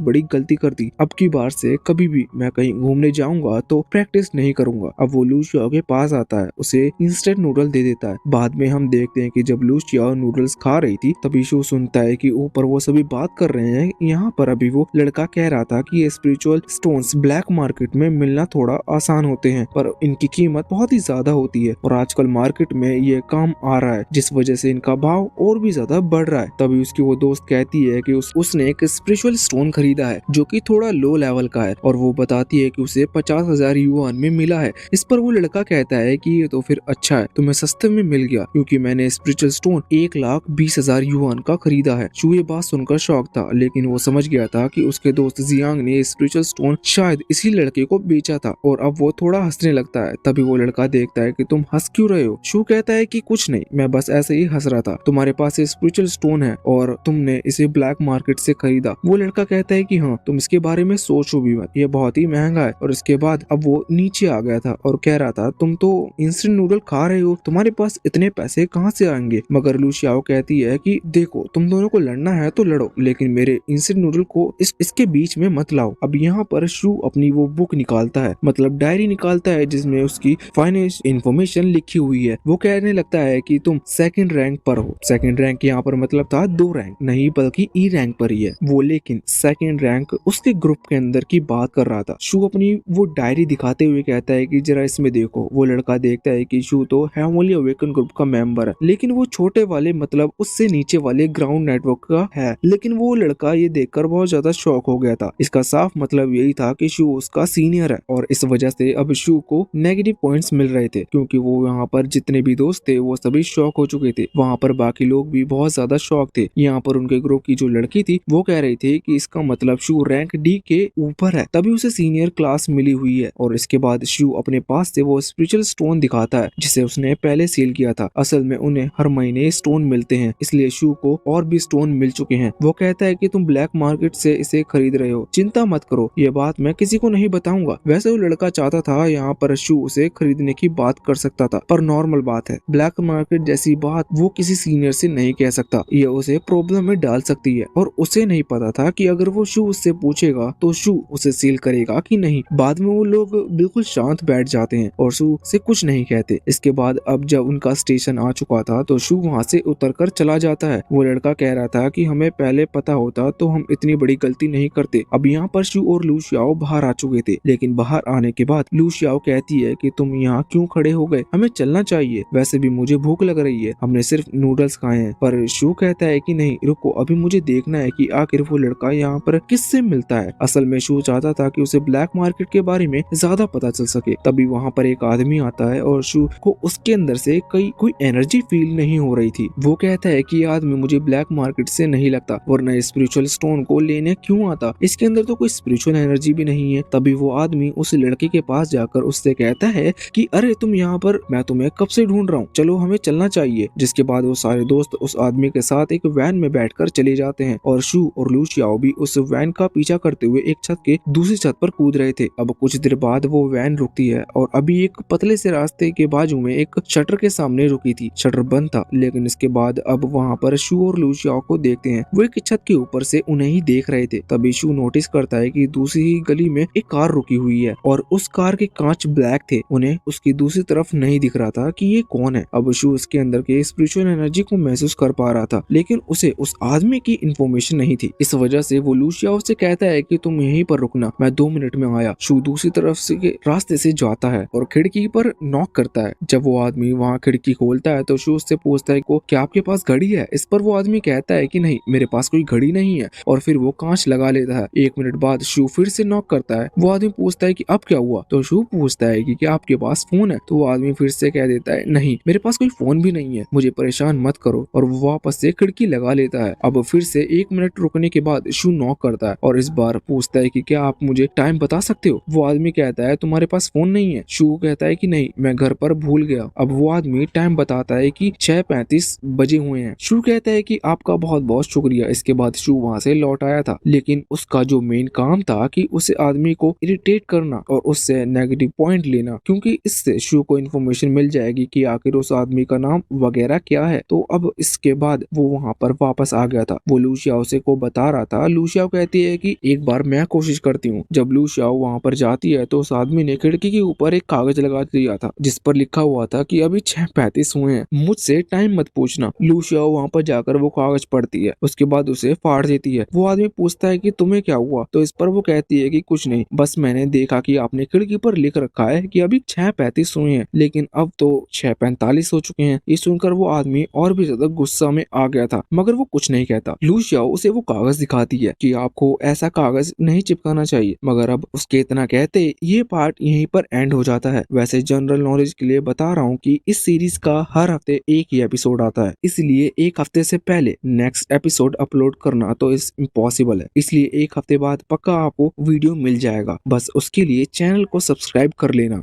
बड़ी गलती कर दी, अब की बार से कभी भी मैं कहीं घूमने जाऊंगा तो प्रैक्टिस नहीं करूंगा। अब वो लूसियाओ के पास आता है, उसे इंस्टेंट नूडल दे देता है। बाद में हम देखते हैं कि जब लूसियाओ नूडल्स खा रही थी तभी शू सुनता है कि ऊपर वो सभी बात कर रहे हैं। यहाँ पर अभी वो लड़का कह रहा था कि ये स्पिरिचुअल स्टोन्स ब्लैक मार्केट में मिलना थोड़ा आसान होते हैं, पर इनकी कीमत बहुत ही ज्यादा होती है और आजकल मार्केट में ये काम आ रहा है, जिस वजह से इनका भाव और भी ज्यादा बढ़ रहा है। तभी उसकी वो दोस्त कहती है कि उसने एक स्पिरिचुअल स्टोन खरीदा है जो कि थोड़ा लो लेवल का है, और वो बताती है कि उसे 50,000 युआन में मिला है। इस पर वो लड़का कहता है कि ये तो फिर अच्छा है, तुम्हें सस्ते में मिल गया, क्योंकि मैंने स्पिरिचुअल स्टोन 1,20,000 युआन का खरीदा है। शू ये बात सुनकर शॉक था, लेकिन वो समझ गया था कि उसके दोस्त जियांग ने स्पिरिचुअल स्टोन शायद इसी लड़के को बेचा था, और अब वो थोड़ा हंसने लगता है। तभी वो लड़का देखता है कि तुम हंस क्यों रहे हो। शू कहता है कि कुछ नहीं, मैं बस ऐसे ही हंस रहा था, तुम्हारे पास ये स्पिरिचुअल स्टोन है और तुमने इसे ब्लैक मार्केट से खरीदा। वो लड़का कहता है कि हाँ, तुम इसके बारे में सोचो भी मत, ये बहुत ही महंगा है। और इसके बाद अब वो नीचे आ गया था और कह रहा था तुम तो इंस्टेंट नूडल खा रहे हो, तुम्हारे पास इतने पैसे कहाँ से आएंगे। मगर लूसियाओ कहती है कि देखो, तुम दोनों को लड़ना है तो लड़ो, लेकिन मेरे इंस्टेंट नूडल को इसके बीच में मत लाओ। अब यहाँ पर शू अपनी वो बुक निकालता है, मतलब डायरी निकालता है, जिसमें उसकी फाइनेंस इंफॉर्मेशन लिखी हुई है। वो कहने लगता है कि तुम सेकंड रैंक पर हो। सेकंड रैंक यहाँ पर मतलब था 2 रैंक नहीं, बल्कि ई रैंक पर ही है वो, लेकिन सेकंड रैंक उसके ग्रुप के अंदर की बात कर रहा था। शू अपनी वो डायरी दिखाते हुए कहता है कि जरा इसमें देखो। वो लड़का देखता है कि शू तो हेवनली अवेकन ग्रुप का मेंबर है, लेकिन वो छोटे वाले मतलब उससे नीचे वाले ग्राउंड नेटवर्क का है। लेकिन वो लड़का ये देखकर बहुत ज्यादा शॉक हो गया था। इसका साफ मतलब यही था कि शू उसका सीनियर है, और इस वजह से अब शू को नेगेटिव पॉइंट्स मिल रहे थे, क्योंकि वो यहाँ पर जितने भी दोस्त थे वो सभी शॉक हो चुके थे। वहाँ पर बाकी लोग भी बहुत ज्यादा शॉक थे। यहाँ पर उनके ग्रुप की जो लड़की थी वो कह रही थी कि इसका मतलब शू रैंक डी के ऊपर है, तभी उसे सीनियर क्लास मिली हुई है। और इसके बाद शू अपने पास से वो स्पिरिचुअल स्टोन दिखाता है जिसे उसने पहले सेल किया था। असल में उन्हें हर महीने स्टोन मिलते हैं, इसलिए शू को और भी स्टोन मिल चुके हैं। वो कहता है कि तुम ब्लैक मार्केट से इसे खरीद रहे हो, चिंता मत करो, ये बात मैं किसी को नहीं बताऊंगा। वैसे वो लड़का चाहता था यहाँ पर शू उसे खरीदने की बात कर सकता था, पर नॉर्मल बात है, ब्लैक मार्केट जैसी बात वो किसी सीनियर से नहीं कह सकता, ये उसे प्रॉब्लम में डाल सकती है। और उसे नहीं पता था कि अगर वो शू उससे पूछेगा तो शू उसे सील करेगा कि नहीं। बाद में वो लोग बिल्कुल शांत बैठ जाते हैं और शू से कुछ नहीं कहते। इसके बाद अब जब उनका स्टेशन आ चुका था तो शू वहाँ से उतरकर चला जाता है। वो लड़का कह रहा था कि हमें पहले पता होता तो हम इतनी बड़ी गलती नहीं करते। अब यहाँ पर शू और लूसियाओ बाहर आ चुके थे, लेकिन बाहर आने के बाद लूसियाओ कहती है कि तुम यहाँ क्यों खड़े हो गए, हमें चलना चाहिए, वैसे भी मुझे भूख लग रही है, हमने सिर्फ नूडल्स खाए हैं। पर शू कहता है कि नहीं रुको, अभी मुझे देखना है कि आखिर वो लड़का यहाँ पर किससे मिलता है। असल में शू चाहता था कि उसे ब्लैक मार्केट के बारे में ज्यादा पता चल सके। तभी वहाँ पर एक आदमी आता है और शू को उसके अंदर से कोई एनर्जी फील नहीं हो रही थी। वो कहता है कि ये आदमी मुझे ब्लैक मार्केट से नहीं लगता, वरना स्पिरिचुअल स्टोन को लेने क्यों आता, इसके अंदर तो कोई स्पिरिचुअल एनर्जी भी नहीं है। तभी वो आदमी उस लड़के के पास जाकर उससे कहता है कि अरे तुम यहाँ पर, मैं तुम्हें कब से ढूंढ रहा हूँ, चलो हमें चलना चाहिए। जिसके बाद वो सारे दोस्त उस आदमी के साथ एक वैन में बैठकर चले जाते हैं और शू और लूसियाओ भी उस वैन का पीछा करते हुए एक छत के दूसरी छत पर कूद रहे थे। अब कुछ देर बाद वो वैन रुकती है और अभी एक पतले से रास्ते के बाजू में एक शटर के सामने रुकी थी। शटर बंद था, लेकिन इसके बाद अब वहाँ पर शू और लूसियाओ को देखते हैं। वो एक छत के ऊपर से उन्हें ही देख रहे थे। तभी शू नोटिस करता है कि दूसरी ही गली में एक कार रुकी हुई है और उस कार के कांच ब्लैक थे, उन्हें उसकी दूसरी तरफ नहीं दिख रहा था कि ये कौन है। अब शू उसके अंदर के स्पिरिचुअल एनर्जी को महसूस कर पा रहा था, लेकिन उसे उस आदमी की इंफॉर्मेशन नहीं थी। इस वजह से वो लूसियाओ से कहता है कि तुम यहीं पर रुकना, मैं 2 मिनट में आया। शू दूसरी तरफ से के रास्ते से जाता है और खिड़की पर नॉक करता है। जब वो आदमी वहाँ खिड़की खोलता है तो शू उससे पूछता है को क्या आपके पास घड़ी है। इस पर वो आदमी कहता है कि नहीं, मेरे पास कोई घड़ी नहीं है, और फिर वो कांच लगा लेता है। 1 मिनट बाद शू फिर से नॉक करता है। वो आदमी पूछता है कि अब क्या हुआ, तो शू पूछता है कि क्या आपके पास फोन है। तो वो आदमी फिर से कह देता है नहीं, मेरे पास कोई फोन भी नहीं है, मुझे परेशान मत करो, और वो वापस से खिड़की लगा लेता है। अब फिर से 1 मिनट रुकने के बाद शू नॉक करता है और इस बार पूछता है कि क्या आप मुझे टाइम बता सकते हो। वो आदमी कहता है तुम्हारे पास फोन नहीं है। शू कहता है कि नहीं, मैं घर पर भूल गया। अब वो आदमी टाइम बताता है कि 6:35 बजे हुए हैं। शू कहता है कि आपका बहुत बहुत शुक्रिया। इसके बाद शू वहाँ से लौट आया था, लेकिन उसका जो मेन काम था कि उसे आदमी को इरिटेट करना और उससे नेगेटिव पॉइंट लेना, क्योंकि इससे शू को इन्फॉर्मेशन मिल जाएगी कि आखिर उस आदमी का नाम वगैरह क्या है। तो अब इसके बाद वो वहाँ पर वापस आ गया था। वो लूसियाओ से को बता रहा था। लूसियाओ कहती है कि एक बार मैं कोशिश करती हूँ। जब लूसियाओ वहाँ पर जाती है तो उस आदमी ने खिड़की के ऊपर एक कागज लगा दिया था जिस पर लिखा हुआ था कि अभी 6:35 हुए हैं, मुझसे टाइम मत पूछना। लूसियाओ वहाँ पर जाकर वो कागज पढ़ती है, उसके बाद उसे फाड़ देती है। वो आदमी पूछता है कि तुम्हें क्या हुआ, तो इस पर वो कहती है कि कुछ नहीं, बस मैंने देखा कि आपने खिड़की पर लिख रखा है कि अभी 6:35 हुए हैं, लेकिन अब तो 6:45 हो चुके हैं। ये सुनकर वो आदमी और भी ज्यादा गुस्सा में आ गया था, मगर वो कुछ नहीं कहता। लूसियाओ उसे वो कागज दिखाती है कि आपको ऐसा कागज नहीं चिपकाना चाहिए, मगर अब उसके इतना कहते ये पार्ट यहीं पर एंड हो जाता है। वैसे जनरल नॉलेज के लिए बता रहा हूँ कि इस सीरीज का हर हफ्ते एक ही एपिसोड आता है, इसलिए एक हफ्ते से पहले नेक्स्ट एपिसोड अपलोड करना तो इस इम्पॉसिबल है। इसलिए एक हफ्ते बाद पक्का आपको वीडियो मिल जाएगा, बस उसके लिए चैनल को सब्सक्राइब कर लेना।